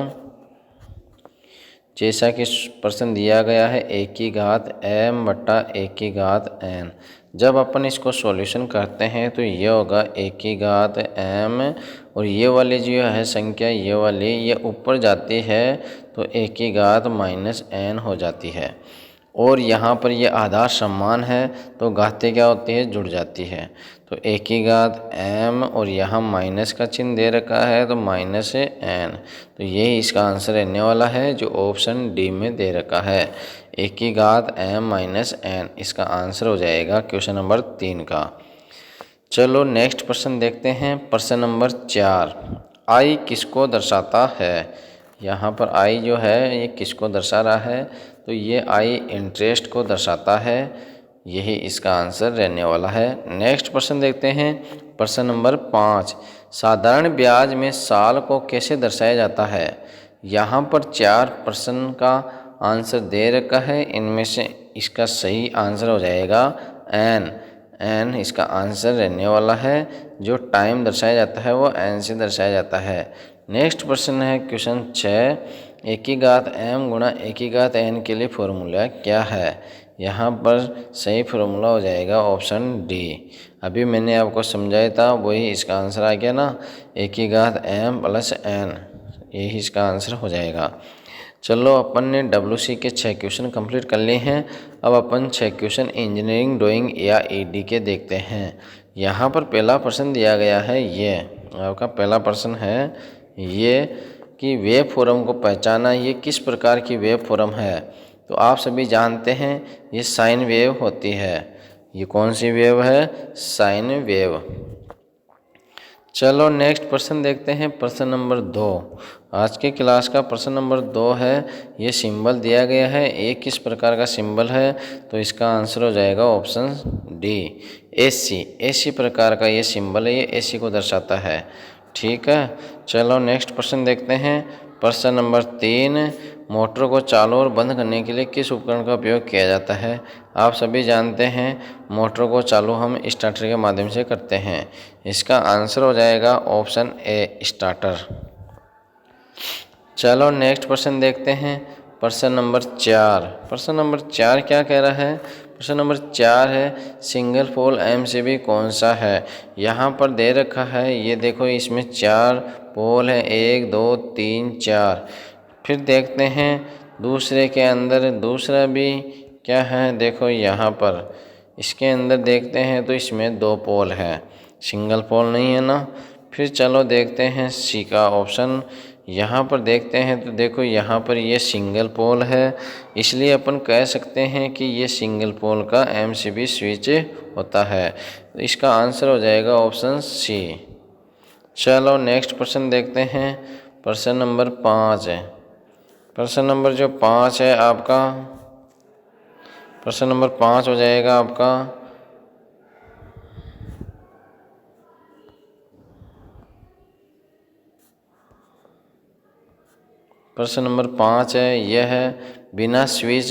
जैसा कि प्रश्न दिया गया है 1 की घात m बटा 1 की घात n, जब अपन इसको सॉल्यूशन करते हैं तो ये होगा 1 की घात m, और ये वाली जो है संख्या ये वाली ये ऊपर जाती है तो 1 की घात माइनस n हो जाती है। और यहाँ पर ये आधार समान है तो घातें क्या होती है, जुड़ जाती है। तो 1 की घात m और यहाँ माइनस का चिन्ह दे रखा है तो माइनस n, तो यही इसका आंसर रहने वाला है जो ऑप्शन डी में दे रखा है। 1 की घात m माइनस n इसका आंसर हो जाएगा क्वेश्चन नंबर 3 का। चलो नेक्स्ट प्रश्न देखते हैं। प्रश्न नंबर 4, आई किसको दर्शाता है। यहाँ पर आई जो है ये किसको दर्शा रहा है, तो ये आई इंटरेस्ट को दर्शाता है, यही इसका आंसर रहने वाला है। नेक्स्ट प्रश्न देखते हैं। प्रश्न नंबर 5, साधारण ब्याज में साल को कैसे दर्शाया जाता है। यहाँ पर 4 प्रश्न का आंसर दे रखा है, इनमें से इसका सही आंसर हो जाएगा एन इसका आंसर रहने वाला है। जो टाइम दर्शाया जाता है वो एन से दर्शाया जाता है। नेक्स्ट प्रश्न है क्वेश्चन 6, 1 की घात m गुणा 1 की घात n के लिए फॉर्मूला क्या है। यहाँ पर सही फॉर्मूला हो जाएगा ऑप्शन डी। अभी मैंने आपको समझाया था वही इसका आंसर आ गया ना, 1 की घात m प्लस n, यही इसका आंसर हो जाएगा। चलो अपन ने WC के 6 क्वेश्चन कंप्लीट कर लिए हैं। अब अपन 6 क्वेश्चन इंजीनियरिंग ड्राइंग या ED के देखते हैं। यहाँ पर पहला प्रश्न दिया गया है, ये आपका पहला प्रश्न है ये कि वेव फॉर्म को पहचाना, ये किस प्रकार की वेव फॉर्म है। तो आप सभी जानते हैं ये साइन वेव होती है। ये कौन सी वेव है, साइन वेव। चलो नेक्स्ट प्रश्न देखते हैं। प्रश्न नंबर 2, आज के क्लास का प्रश्न नंबर 2 है। ये सिंबल दिया गया है, एक किस प्रकार का सिंबल है, तो इसका आंसर हो जाएगा ऑप्शन डी, AC प्रकार का ये सिंबल है, ये AC को दर्शाता है। ठीक है, चलो नेक्स्ट प्रश्न देखते हैं। प्रश्न नंबर 3, मोटर को चालू और बंद करने के लिए किस उपकरण का उपयोग किया जाता है। आप सभी जानते हैं मोटर को चालू हम स्टार्टर के माध्यम से करते हैं। इसका आंसर हो जाएगा ऑप्शन ए, स्टार्टर। चलो नेक्स्ट प्रश्न देखते हैं। प्रश्न नंबर 4, प्रश्न नंबर 4 क्या कह रहा है। प्रश्न नंबर 4 है सिंगल पोल MCB कौन सा है। यहाँ पर दे रखा है, ये देखो इसमें 4 पोल है, 1 2 3 4। फिर देखते हैं दूसरे के अंदर दूसरा भी क्या है, देखो यहाँ पर इसके अंदर देखते हैं तो इसमें 2 पोल है, सिंगल पोल नहीं है ना। फिर चलो देखते हैं सी का ऑप्शन। यहाँ पर देखते हैं तो देखो यहाँ पर ये सिंगल पोल है, इसलिए अपन कह सकते हैं कि ये सिंगल पोल का MCB स्विच होता है। तो इसका आंसर हो जाएगा ऑप्शन सी। चलो नेक्स्ट प्रश्न देखते हैं। प्रश्न नंबर 5 है। प्रश्न नंबर जो 5 है आपका, प्रश्न नंबर 5 हो जाएगा आपका प्रश्न नंबर 5 है, यह है बिना स्विच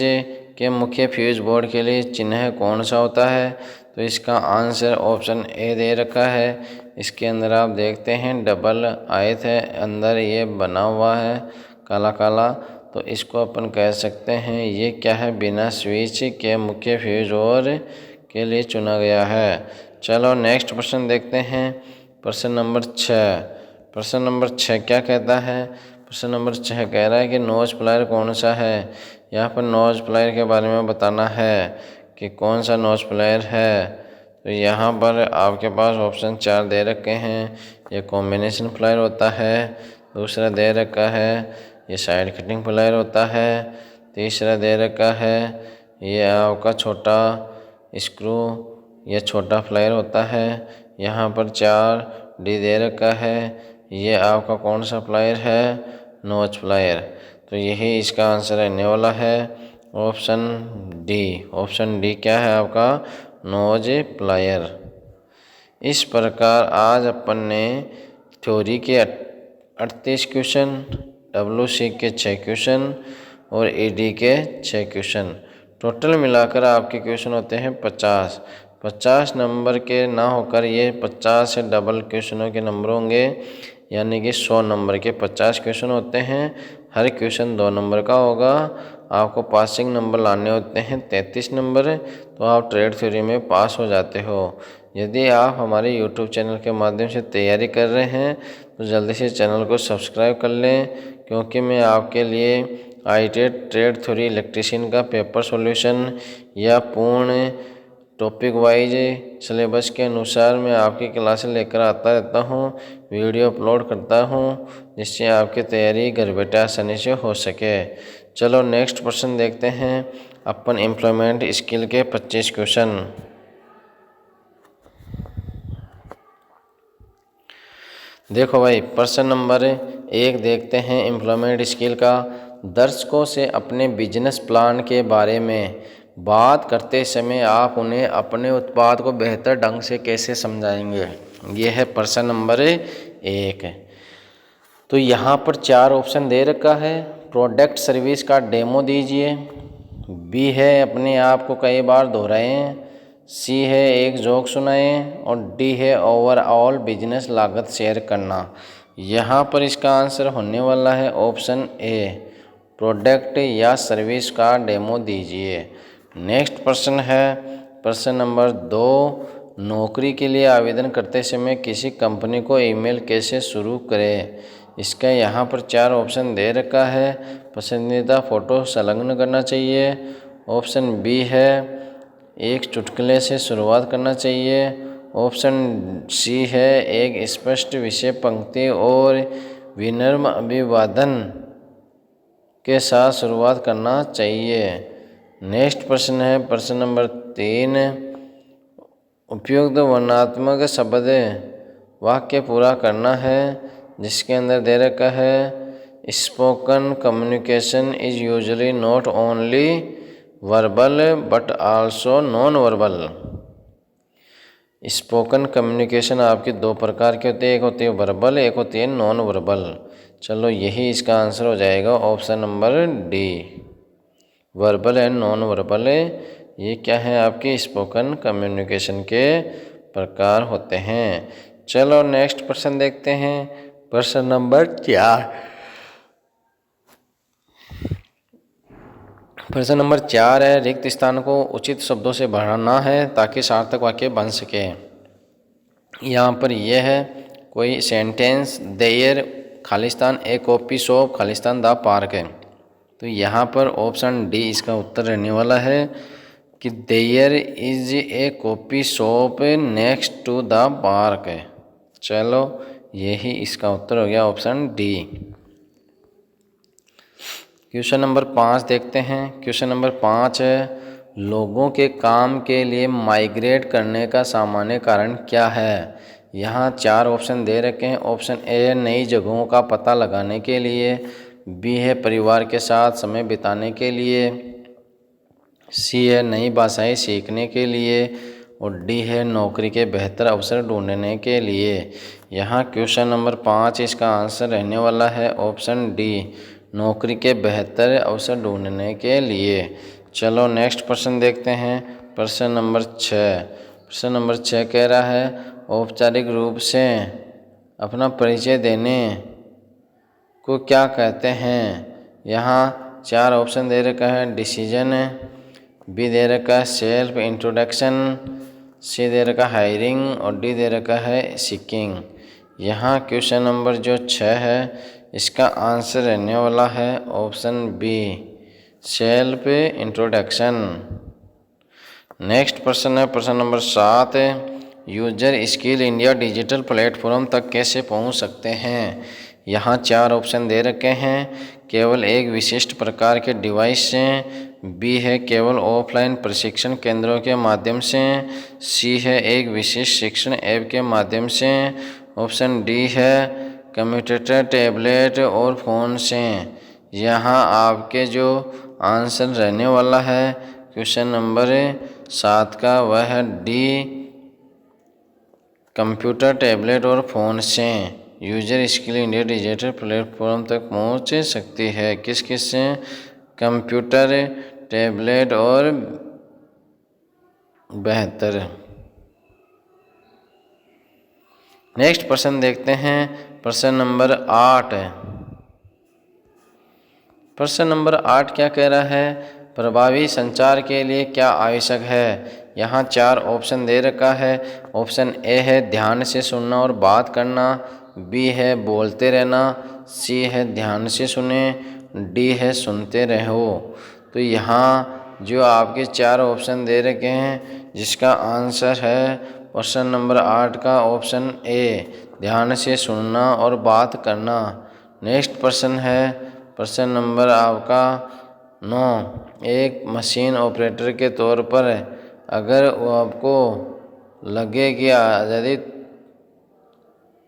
के मुख्य फ्यूज बोर्ड के लिए चिन्ह कौन सा होता है। तो इसका आंसर ऑप्शन ए दे रखा है। इसके अंदर आप देखते हैं डबल आयत है, अंदर ये बना हुआ है काला काला, तो इसको अपन कह सकते हैं ये क्या है, बिना स्विच के मुख्य फ्यूज बोर्ड के लिए चुना गया है। चलो नेक्स्ट प्रश्न देखते हैं। प्रश्न नंबर 6, प्रश्न नंबर 6 क्या कहता है। प्रश्न नंबर 6 कह रहा है कि नोज प्लायर कौन सा है। यहाँ पर नोज प्लायर के बारे में बताना है कि कौन सा नोज प्लायर है। तो यहाँ पर आपके पास ऑप्शन 4 दे रखे हैं। ये कॉम्बिनेशन प्लायर होता है, दूसरा दे रखा है ये साइड कटिंग प्लायर होता है, तीसरा दे रखा है ये आपका छोटा स्क्रू, ये छोटा प्लायर होता है। यहाँ पर 4 डी दे रखा है, ये आपका कौन सा प्लायर है, नोज प्लायर। तो यही इसका आंसर रहने वाला है ऑप्शन डी। ऑप्शन डी क्या है आपका, नोज प्लायर। इस प्रकार आज अपन ने थ्योरी के 38 क्वेश्चन, WC के 6 क्वेश्चन और ईडी के 6 क्वेश्चन। टोटल मिलाकर आपके क्वेश्चन होते हैं 50। 50 नंबर के ना होकर ये 50 से डबल क्वेश्चनों के नंबर होंगे, यानी कि 100 नंबर के 50 क्वेश्चन होते हैं। हर क्वेश्चन 2 नंबर का होगा। आपको पासिंग नंबर लाने होते हैं 33 नंबर, तो आप ट्रेड थ्योरी में पास हो जाते हो। यदि आप हमारे यूट्यूब चैनल के माध्यम से तैयारी कर रहे हैं तो जल्दी से चैनल को सब्सक्राइब कर लें, क्योंकि मैं आपके लिए IIT ट्रेड थ्योरी इलेक्ट्रीशियन का पेपर सॉल्यूशन या पूर्ण टॉपिक वाइज सिलेबस के अनुसार मैं आपकी क्लासेस लेकर आता रहता हूँ, वीडियो अपलोड करता हूँ, जिससे आपकी तैयारी घर बैठे आसानी से हो सके। चलो नेक्स्ट प्रश्न देखते हैं। अपन एम्प्लॉयमेंट स्किल के 25 क्वेश्चन। देखो भाई, प्रश्न नंबर 1 देखते हैं एम्प्लॉयमेंट स्किल का। दर्शकों से अपने बिजनेस प्लान के बारे में बात करते समय आप उन्हें अपने उत्पाद को बेहतर ढंग से कैसे समझाएंगे? ये है प्रश्न नंबर 1। तो यहाँ पर 4 ऑप्शन दे रखा है। प्रोडक्ट सर्विस का डेमो दीजिए, बी है अपने आप को कई बार दोहराएं, सी है एक जोक सुनाएं, और डी है ओवरऑल बिजनेस लागत शेयर करना। यहाँ पर इसका आंसर होने वाला है ऑप्शन ए, प्रोडक्ट या सर्विस का डेमो दीजिए। नेक्स्ट प्रश्न है प्रश्न नंबर 2। नौकरी के लिए आवेदन करते समय किसी कंपनी को ईमेल कैसे शुरू करें? इसका यहाँ पर 4 ऑप्शन दे रखा है। पसंदीदा फ़ोटो संलग्न करना चाहिए, ऑप्शन बी है एक चुटकुले से शुरुआत करना चाहिए, ऑप्शन सी है एक स्पष्ट विषय पंक्ति और विनम्र अभिवादन के साथ शुरुआत करना चाहिए। नेक्स्ट प्रश्न है प्रश्न नंबर 3। उपयुक्त वर्णनात्मक शब्द वाक्य पूरा करना है, जिसके अंदर दे रखा है spoken communication is usually not only verbal but also known verbal. Spoken communication आपके 2 प्रकार के होते हैं, एक होती है वर्बल, एक होती है नॉन वर्बल। चलो यही इसका आंसर हो जाएगा option number D, verbal and non verbal. ये क्या है आपके स्पोकन कम्युनिकेशन के प्रकार होते हैं। चलो नेक्स्ट प्रश्न देखते हैं प्रश्न नंबर 4। प्रश्न नंबर 4 है रिक्त स्थान को उचित शब्दों से भरना है ताकि सार्थक वाक्य बन सके। यहाँ पर यह है कोई सेंटेंस, देयर खालिस्तान ए कॉफी शॉप खालिस्तान द पार्क है। तो यहाँ पर ऑप्शन डी इसका उत्तर रहने वाला है कि there is a coffee shop next to the park. चलो यही इसका उत्तर हो गया ऑप्शन डी। क्वेश्चन नंबर 5 देखते हैं। क्वेश्चन नंबर 5 है लोगों के काम के लिए माइग्रेट करने का सामान्य कारण क्या है? यहाँ 4 ऑप्शन दे रखे हैं। ऑप्शन ए नई जगहों का पता लगाने के लिए, बी है परिवार के साथ समय बिताने के लिए, सी है नई भाषाएं सीखने के लिए, और डी है नौकरी के बेहतर अवसर ढूंढने के लिए। यहाँ क्वेश्चन नंबर 5 इसका आंसर रहने वाला है ऑप्शन डी, नौकरी के बेहतर अवसर ढूंढने के लिए। चलो नेक्स्ट प्रश्न देखते हैं प्रश्न नंबर 6। प्रश्न नंबर 6 कह रहा है औपचारिक रूप से अपना परिचय देने को क्या कहते हैं? यहाँ 4 ऑप्शन दे रखा है डिसीजन, बी दे रखा है सेल्फ इंट्रोडक्शन, सी दे रखा हायरिंग, और डी दे रखा है सीकिंग। यहाँ क्वेश्चन नंबर जो 6 है इसका आंसर रहने वाला है option B, self introduction. Next प्रश्न है प्रश्न number 7। User skill India digital platform तक कैसे पहुंच सकते हैं? यहाँ 4 ऑप्शन दे रखे हैं। केवल एक विशिष्ट प्रकार के डिवाइस से, बी है केवल ऑफलाइन प्रशिक्षण केंद्रों के माध्यम से, सी है एक विशिष्ट शिक्षण ऐप के माध्यम से, ऑप्शन डी है कंप्यूटर, टैबलेट और फ़ोन से। यहाँ आपके जो आंसर रहने वाला है क्वेश्चन नंबर 7 का वह है डी, कंप्यूटर, टैबलेट और फ़ोन से user skill India digital platform तक पहुंच सकती है। किस किस से? कंप्यूटर, टैबलेट और बेहतर। नेक्स्ट प्रश्न देखते हैं, प्रश्न नंबर 8। प्रश्न नंबर 8 क्या कह रहा है, प्रभावी संचार के लिए क्या आवश्यक है। यहाँ 4 ऑप्शन दे रखा है। ऑप्शन ए है ध्यान से सुनना और बात करना, बी है बोलते रहना, सी है ध्यान से सुने, डी है सुनते रहो। तो यहाँ जो आपके 4 ऑप्शन दे रखे हैं, जिसका आंसर है प्रश्न नंबर 8 का ऑप्शन ए, ध्यान से सुनना और बात करना। नेक्स्ट प्रश्न है प्रश्न नंबर आपका 9। एक मशीन ऑपरेटर के तौर पर अगर आपको लगे कि यदि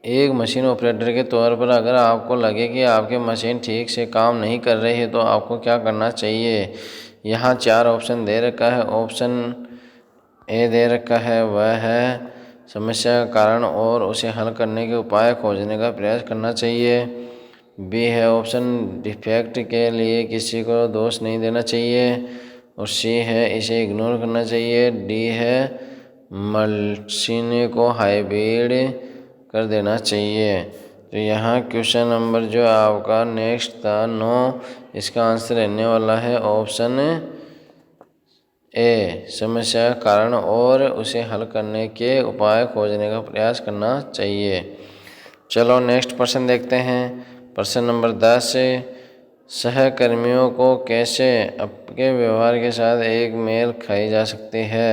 एक मशीन ऑपरेटर के तौर पर अगर आपको लगे कि आपकी मशीन ठीक से काम नहीं कर रही है तो आपको क्या करना चाहिए। यहाँ 4 ऑप्शन दे रखा है। ऑप्शन ए दे रखा है, वह है समस्या का कारण और उसे हल करने के उपाय खोजने का प्रयास करना चाहिए। बी है ऑप्शन डिफेक्ट के लिए किसी को दोष नहीं देना चाहिए, और सी है इसे इग्नोर करना चाहिए। डी है मशीन को हाइब्रिड कर देना चाहिए। तो यहाँ क्वेश्चन नंबर जो आपका नेक्स्ट था 9, इसका आंसर रहने वाला है ऑप्शन ए, समस्या का कारण और उसे हल करने के उपाय खोजने का प्रयास करना चाहिए। चलो नेक्स्ट प्रश्न देखते हैं। प्रश्न नंबर 10, सहकर्मियों को कैसे आपके व्यवहार के साथ एक मेल खाई जा सकती है।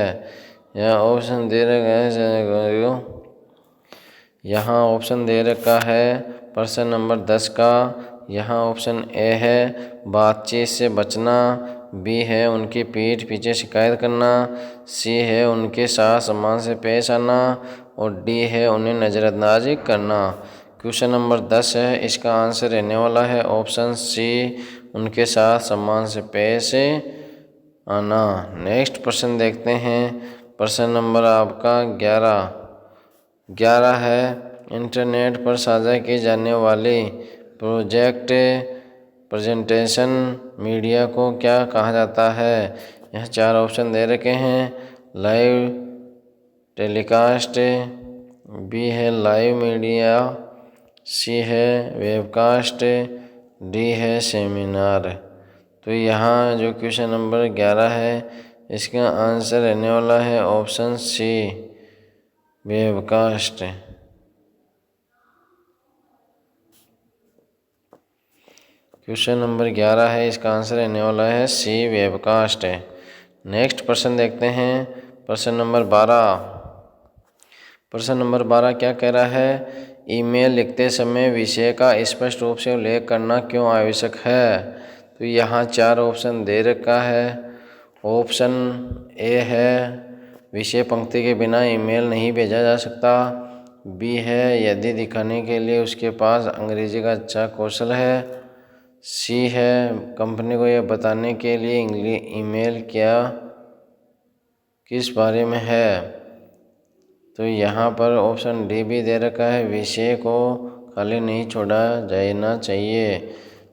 यह ऑप्शन दे रखा है। यहाँ ऑप्शन दे रखा है प्रश्न नंबर 10 का। यहाँ ऑप्शन ए है बातचीत से बचना, बी है उनकी पीठ पीछे शिकायत करना, सी है उनके साथ सम्मान से पेश आना, और डी है उन्हें नज़रअंदाज करना। क्वेश्चन नंबर 10 है, इसका आंसर रहने वाला है ऑप्शन सी, उनके साथ सम्मान से पेश आना। नेक्स्ट प्रश्न देखते हैं। प्रश्न नंबर आपका 11 है, इंटरनेट पर साझा की जाने वाली प्रोजेक्ट प्रेजेंटेशन मीडिया को क्या कहा जाता है। यह 4 ऑप्शन दे रखे हैं। लाइव टेलीकास्ट, बी है लाइव मीडिया, सी है वेबकास्ट, डी है सेमिनार। तो यहाँ जो क्वेश्चन नंबर 11 है, इसका आंसर रहने वाला है option C, webcast. Question number 11 है, इसका आंसर रहने वाला है सी, वेबकास्ट। नेक्स्ट प्रश्न देखते हैं। प्रश्न नंबर 12। प्रश्न नंबर 12 क्या कह रहा है, ईमेल लिखते समय विषय का स्पष्ट रूप से उल्लेख करना क्यों आवश्यक है। तो यहाँ 4 ऑप्शन दे रखा है। ऑप्शन ए है विषय पंक्ति के बिना ईमेल नहीं भेजा जा सकता, बी है यदि दिखाने के लिए उसके पास अंग्रेजी का अच्छा कौशल है, सी है कंपनी को यह बताने के लिए ईमेल क्या किस बारे में है। तो यहाँ पर ऑप्शन डी भी दे रखा है, विषय को खाली नहीं छोड़ा जाना चाहिए।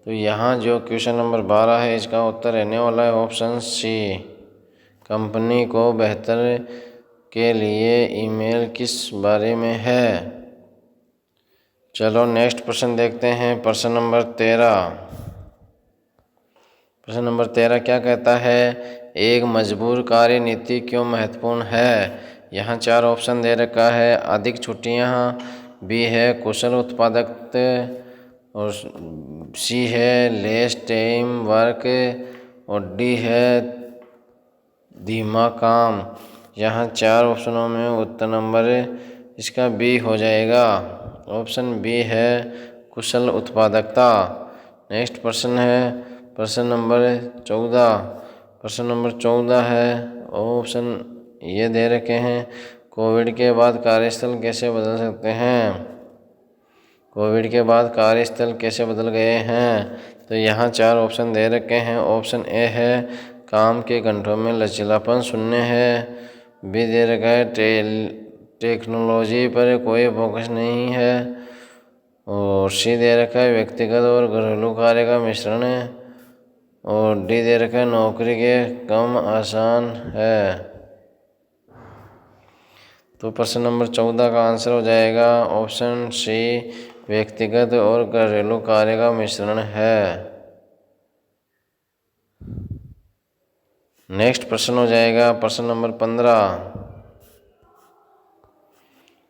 तो यहाँ जो क्वेश्चन नंबर 12 है, इसका उत्तर रहने वाला है ऑप्शन सी, कंपनी को बेहतर के लिए ईमेल किस बारे में है। चलो नेक्स्ट प्रश्न देखते हैं। प्रश्न नंबर 13। प्रश्न नंबर 13 क्या कहता है, एक मजबूर कार्य नीति क्यों महत्वपूर्ण है। यहाँ 4 ऑप्शन दे रखा है। अधिक छुट्टियाँ, बी है कुशल उत्पादकता, और सी है लेस टाइम वर्क, और डी है धीमा काम। यहाँ 4 ऑप्शनों में उत्तर नंबर इसका बी हो जाएगा। ऑप्शन बी है कुशल उत्पादकता। नेक्स्ट प्रश्न है प्रश्न नंबर 14। प्रश्न नंबर 14 है, ऑप्शन ये दे रखे हैं, कोविड के बाद कार्यस्थल कैसे बदल सकते हैं। कोविड के बाद कार्यस्थल कैसे बदल गए हैं। तो यहाँ 4 ऑप्शन दे रखे हैं। ऑप्शन ए है काम के घंटों में लचीलापन शून्य है, बी दे रखा है टेक्नोलॉजी पर कोई फोकस नहीं है, और सी दे रखा है व्यक्तिगत और घरेलू कार्य का मिश्रण है, और डी दे रखा है नौकरी के कम आसान है। तो प्रश्न नंबर 14 का आंसर हो जाएगा ऑप्शन सी, व्यक्तिगत और घरेलू कार्य का मिश्रण है। नेक्स्ट प्रश्न हो जाएगा प्रश्न नंबर 15।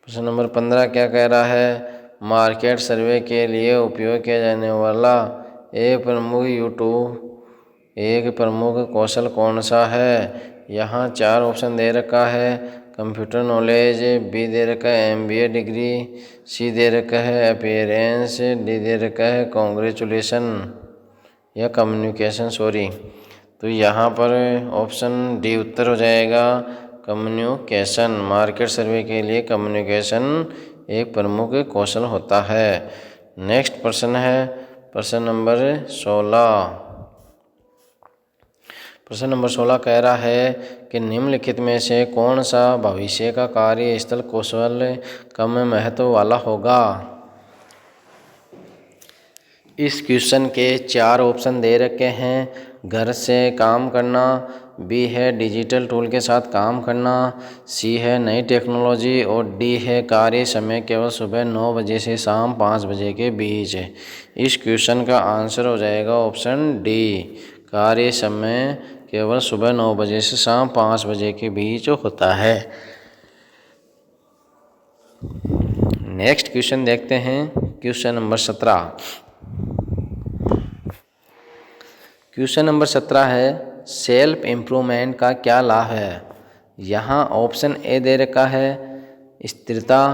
प्रश्न नंबर 15 क्या कह रहा है, मार्केट सर्वे के लिए उपयोग किया जाने वाला एक प्रमुख कौशल कौन सा है। यहाँ 4 ऑप्शन दे रखा है, कंप्यूटर नॉलेज, बी दे रखा है MBA डिग्री, सी दे रखा है अपीयरेंस, डी दे रखा है कॉन्ग्रेचुलेशन या कम्युनिकेशन सॉरी। तो यहाँ पर ऑप्शन डी उत्तर हो जाएगा कम्युनिकेशन। मार्केट सर्वे के लिए कम्युनिकेशन एक प्रमुख कौशल होता है। नेक्स्ट प्रश्न है प्रश्न नंबर 16। प्रश्न नंबर 16 कह रहा है कि निम्नलिखित में से कौन सा भविष्य का कार्यस्थल कौशल कम महत्व वाला होगा। इस क्वेश्चन के 4 ऑप्शन दे रखे हैं, घर से काम करना, बी है डिजिटल टूल के साथ काम करना, सी है नई टेक्नोलॉजी और डी है कार्य समय केवल सुबह 9 बजे से शाम 5 बजे के बीच। इस क्वेश्चन का आंसर हो जाएगा ऑप्शन डी, कार्य समय केवल सुबह 9 बजे से शाम 5 बजे के बीच होता है। नेक्स्ट क्वेश्चन देखते हैं क्वेश्चन नंबर 17। क्वेश्चन नंबर 17 है सेल्फ इम्प्रूवमेंट का क्या लाभ है। यहाँ ऑप्शन ए दे रखा है स्थिरता,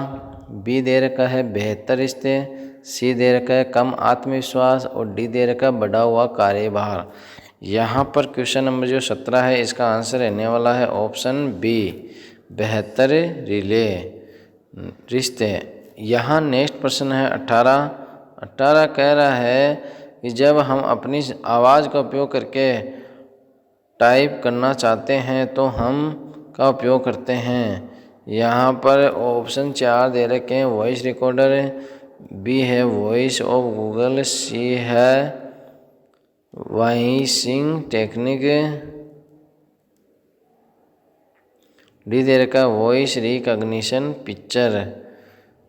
बी दे रखा है बेहतर रिश्ते, सी दे रखा है कम आत्मविश्वास और डी दे रखा है बढ़ा हुआ कार्यभार। यहाँ पर क्वेश्चन नंबर जो 17 है इसका आंसर रहने वाला है ऑप्शन बी, बेहतर रिश्ते। यहाँ नेक्स्ट प्रश्न है 18 कह रहा है कि जब हम अपनी आवाज़ का उपयोग करके टाइप करना चाहते हैं तो हम का उपयोग करते हैं। यहाँ पर ऑप्शन 4 दे रखे हैं वॉइस रिकॉर्डर, बी है वॉइस ऑफ गूगल, सी है वॉइसिंग टेक्निक, डी दे रखा वॉइस रिकॉग्निशन पिक्चर।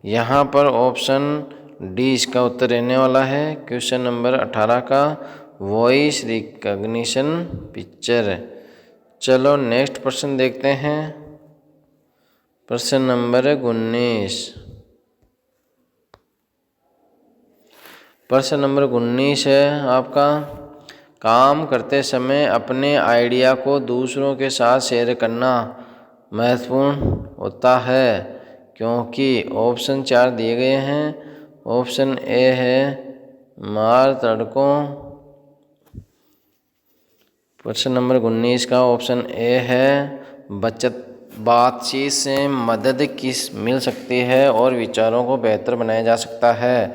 यहाँ पर ऑप्शन डी इसका उत्तर रहने वाला है क्वेश्चन नंबर 18 का, वॉइस रिकॉग्निशन पिक्चर। चलो नेक्स्ट प्रश्न देखते हैं प्रश्न नंबर 19। प्रश्न नंबर 19 है आपका, काम करते समय अपने आइडिया को दूसरों के साथ शेयर करना महत्वपूर्ण होता है क्योंकि ऑप्शन 4 दिए गए हैं। ऑप्शन ए है मार तड़कों, प्रश्न नंबर 19 का ऑप्शन ए है बातचीत से मदद मिल सकती है और विचारों को बेहतर बनाया जा सकता है।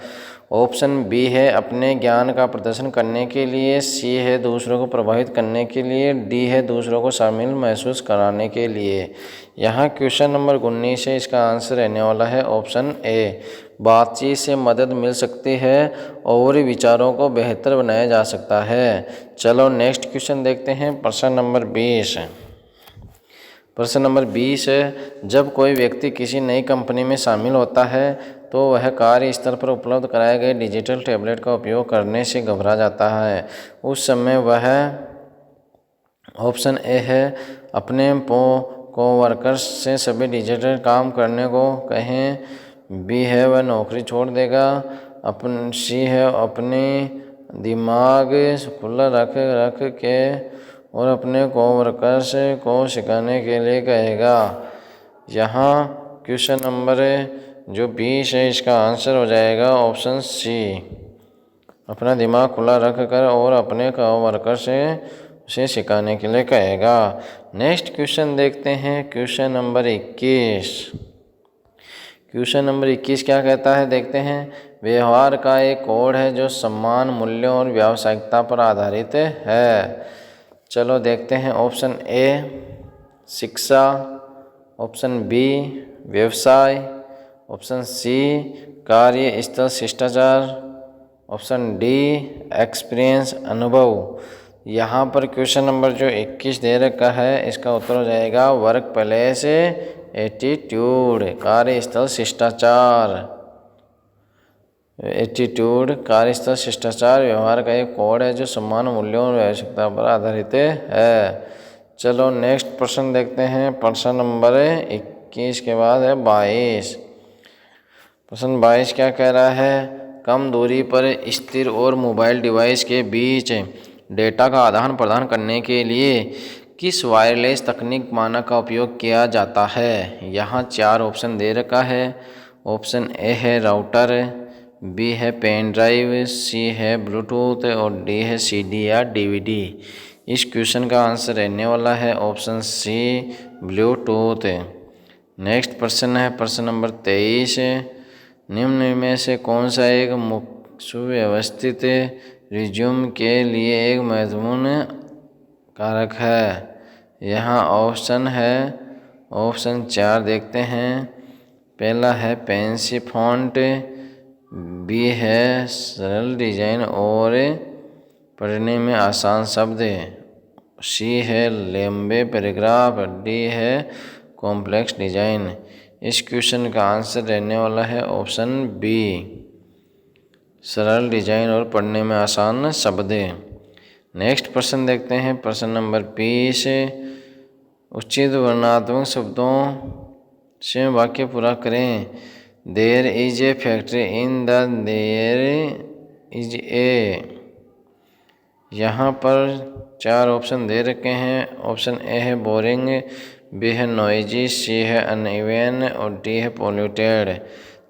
ऑप्शन बी है अपने ज्ञान का प्रदर्शन करने के लिए, सी है दूसरों को प्रभावित करने के लिए, डी है दूसरों को शामिल महसूस कराने के लिए। यहाँ क्वेश्चन नंबर 19 है इसका आंसर रहने वाला है ऑप्शन ए, बातचीत से मदद मिल सकती है और विचारों को बेहतर बनाया जा सकता है। चलो नेक्स्ट क्वेश्चन देखते हैं प्रश्न नंबर 20। प्रश्न नंबर 20 है, जब कोई व्यक्ति किसी नई कंपनी में शामिल होता है तो वह कार्यस्थल पर उपलब्ध कराए गए डिजिटल टैबलेट का उपयोग करने से घबरा जाता है। उस समय वह ऑप्शन ए है अपने कोवर्कर्स से सभी डिजिटल काम करने को कहें, बी है वह नौकरी छोड़ देगा, सी है अपने दिमाग खुला रख के और अपने कोवर्कर्स को सिखाने के लिए कहेगा। यहाँ क्वेश्चन नंबर जो 20 है इसका आंसर हो जाएगा ऑप्शन सी, अपना दिमाग खुला रख कर और अपने कोवर्कर से उसे सिखाने के लिए कहेगा। नेक्स्ट क्वेश्चन देखते हैं क्वेश्चन नंबर 21। क्वेश्चन नंबर 21 क्या कहता है देखते हैं, व्यवहार का एक कोड है जो सम्मान, मूल्यों और व्यावसायिकता पर आधारित है। चलो देखते हैं ऑप्शन ए शिक्षा, ऑप्शन बी व्यवसाय, ऑप्शन सी कार्यस्थल शिष्टाचार, ऑप्शन डी एक्सपीरियंस अनुभव। यहाँ पर क्वेश्चन नंबर जो 21 दे रखा है, इसका उत्तर हो जाएगा वर्क प्लेस एटीट्यूड, कार्यस्थल शिष्टाचार। एटीट्यूड कार्यस्थल शिष्टाचार व्यवहार का एक कोड है जो सम्मान, मूल्यों और आवश्यकता पर आधारित है। चलो नेक्स्ट प्रश्न देखते हैं। प्रश्न नंबर 21 के बाद है 22। प्रश्न 22 क्या कह रहा है? कम दूरी पर स्थिर और मोबाइल डिवाइस के बीच डेटा का आदान प्रदान करने के लिए किस वायरलेस तकनीक मानक का उपयोग किया जाता है? यहाँ 4 ऑप्शन दे रखा है। ऑप्शन ए है राउटर, बी है पेन ड्राइव, सी है ब्लूटूथ और डी है सीडी या डीवीडी। इस क्वेश्चन का आंसर रहने वाला है ऑप्शन सी ब्लूटूथ। नेक्स्ट प्रश्न है प्रश्न नंबर 23। निम्न में से कौन सा एक सुव्यवस्थित रिज्यूम के लिए एक महत्वपूर्ण कारक है? यहाँ ऑप्शन है, ऑप्शन 4 देखते हैं। पहला है पेंसिल फॉन्ट, बी है सरल डिजाइन और पढ़ने में आसान शब्द, सी है लंबे पैराग्राफ, डी है कॉम्प्लेक्स डिजाइन। इस क्वेश्चन का आंसर रहने वाला है ऑप्शन बी, सरल डिजाइन और पढ़ने में आसान शब्द। नेक्स्ट प्रश्न देखते हैं प्रश्न नंबर 20। उचित वर्णनात्मक शब्दों से वाक्य पूरा करें। There is a factory in the, there is a. यहाँ पर 4 ऑप्शन दे रखे हैं। ऑप्शन ए है बोरिंग, बी है नॉइजी, सी है अनइवन और डी है पोल्यूटेड।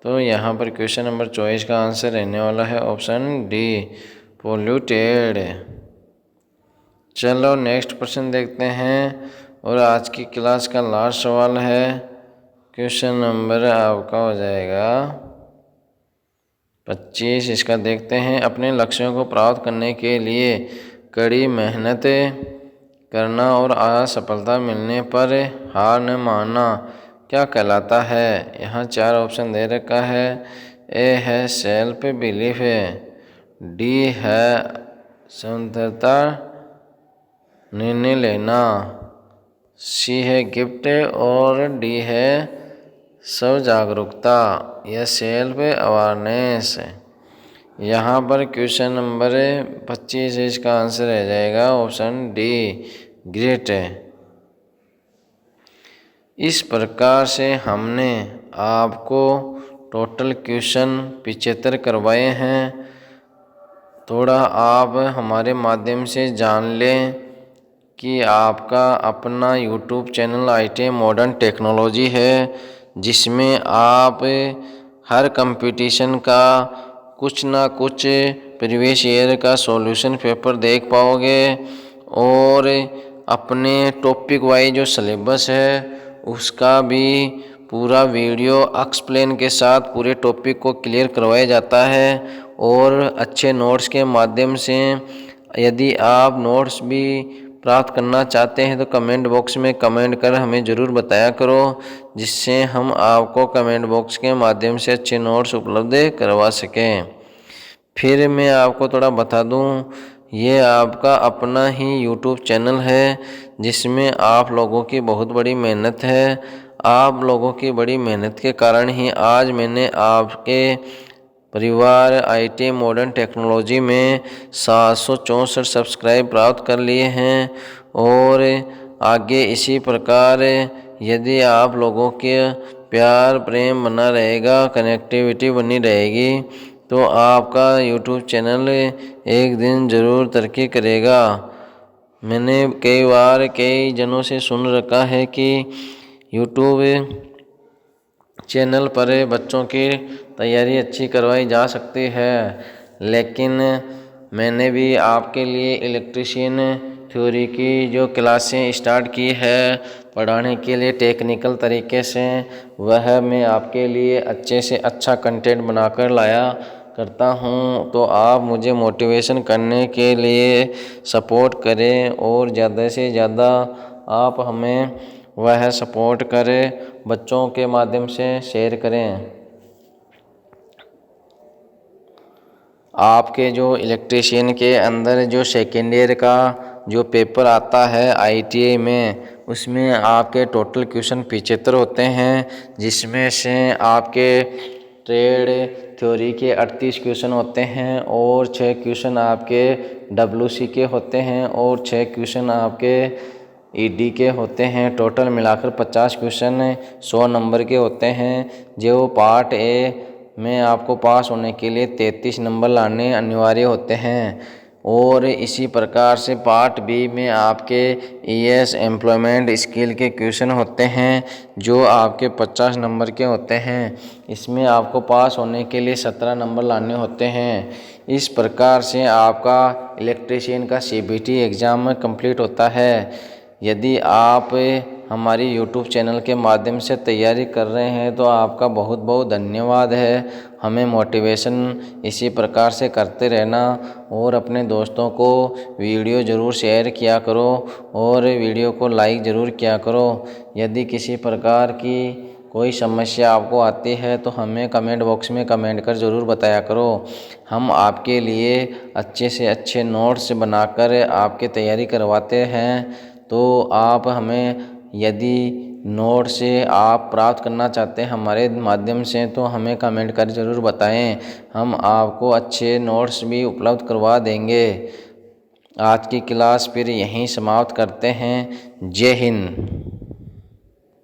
तो यहाँ पर क्वेश्चन नंबर 24 का आंसर रहने वाला है ऑप्शन डी, पोल्यूटेड। चलो नेक्स्ट प्रश्न देखते हैं और आज की क्लास का लास्ट सवाल है। क्वेश्चन नंबर आपका हो जाएगा 25। इसका देखते हैं। अपने लक्ष्यों को प्राप्त करने के लिए कड़ी मेहनत करना और असफलता मिलने पर हार न मानना क्या कहलाता है? यहाँ 4 ऑप्शन दे रखा है। ए है सेल्फ बिलीफ, डी है स्वतंत्रता निर्णय लेना, सी है गिफ्ट और डी है स्व जागरूकता या सेल्फ अवेयरनेस। यहाँ पर क्वेश्चन नंबर 25 इसका आंसर रह जाएगा ऑप्शन डी, ग्रेट। इस प्रकार से हमने आपको टोटल क्वेश्चन 75 करवाए हैं। थोड़ा आप हमारे माध्यम से जान लें कि आपका अपना YouTube channel ITM modern technology है, जिसमें आप हर कंपटीशन का कुछ ना कुछ प्रीवियस ईयर का सॉल्यूशन पेपर देख पाओगे और अपने टॉपिक वाइज जो सिलेबस है उसका भी पूरा वीडियो एक्सप्लेन के साथ पूरे टॉपिक को क्लियर करवाया जाता है। और अच्छे नोट्स के माध्यम से यदि आप नोट्स भी प्राप्त करना चाहते हैं तो कमेंट बॉक्स में कमेंट कर हमें ज़रूर बताया करो, जिससे हम आपको कमेंट बॉक्स के माध्यम से अच्छे नोट्स उपलब्ध करवा सकें। फिर मैं आपको थोड़ा बता दूं, ये आपका अपना ही यूट्यूब चैनल है जिसमें आप लोगों की बहुत बड़ी मेहनत है। आप लोगों की बड़ी मेहनत के कारण ही आज मैंने आपके परिवार ITM मॉडर्न टेक्नोलॉजी में 764 सब्सक्राइब प्राप्त कर लिए हैं। और आगे इसी प्रकार यदि आप लोगों के प्यार प्रेम बना रहेगा, कनेक्टिविटी बनी रहेगी, तो आपका यूट्यूब चैनल एक दिन ज़रूर तरक्की करेगा। मैंने कई बार कई जनों से सुन रखा है कि यूट्यूब चैनल पर बच्चों की तैयारी अच्छी करवाई जा सकती है, लेकिन मैंने भी आपके लिए इलेक्ट्रीशियन थ्योरी की जो क्लासें स्टार्ट की है पढ़ाने के लिए टेक्निकल तरीके से, वह मैं आपके लिए अच्छे से अच्छा कंटेंट बनाकर लाया करता हूं। तो आप मुझे मोटिवेशन करने के लिए सपोर्ट करें और ज़्यादा से ज़्यादा आप हमें वह सपोर्ट करें, बच्चों के माध्यम से शेयर करें। आपके जो इलेक्ट्रीशियन के अंदर जो सेकेंड ईयर का जो पेपर आता है ITI में, उसमें आपके टोटल क्वेश्चन 75 होते हैं, जिसमें से आपके ट्रेड थ्योरी के 38 क्वेश्चन होते हैं और 6 क्वेश्चन आपके WC के होते हैं और 6 क्वेश्चन आपके ED के होते हैं। टोटल मिलाकर 50 क्वेश्चन 100 नंबर के होते हैं। जो पार्ट ए में आपको पास होने के लिए 33 नंबर लाने अनिवार्य होते हैं और इसी प्रकार से पार्ट बी में आपके ES एम्प्लॉयमेंट स्किल के क्वेश्चन होते हैं जो आपके 50 नंबर के होते हैं। इसमें आपको पास होने के लिए 17 नंबर लाने होते हैं। इस प्रकार से आपका इलेक्ट्रीशियन का CBT एग्ज़ाम कंप्लीट होता है। यदि आप हमारी YouTube चैनल के माध्यम से तैयारी कर रहे हैं तो आपका बहुत बहुत धन्यवाद है। हमें मोटिवेशन इसी प्रकार से करते रहना और अपने दोस्तों को वीडियो ज़रूर शेयर किया करो और वीडियो को लाइक ज़रूर किया करो। यदि किसी प्रकार की कोई समस्या आपको आती है तो हमें कमेंट बॉक्स में कमेंट कर ज़रूर बताया करो। हम आपके लिए अच्छे से अच्छे नोट्स बनाकर आपकी तैयारी करवाते हैं। तो आप हमें यदि नोट से आप प्राप्त करना चाहते हैं हमारे माध्यम से तो हमें कमेंट कर ज़रूर बताएं। हम आपको अच्छे नोट्स भी उपलब्ध करवा देंगे। आज की क्लास फिर यहीं समाप्त करते हैं। जय हिंद।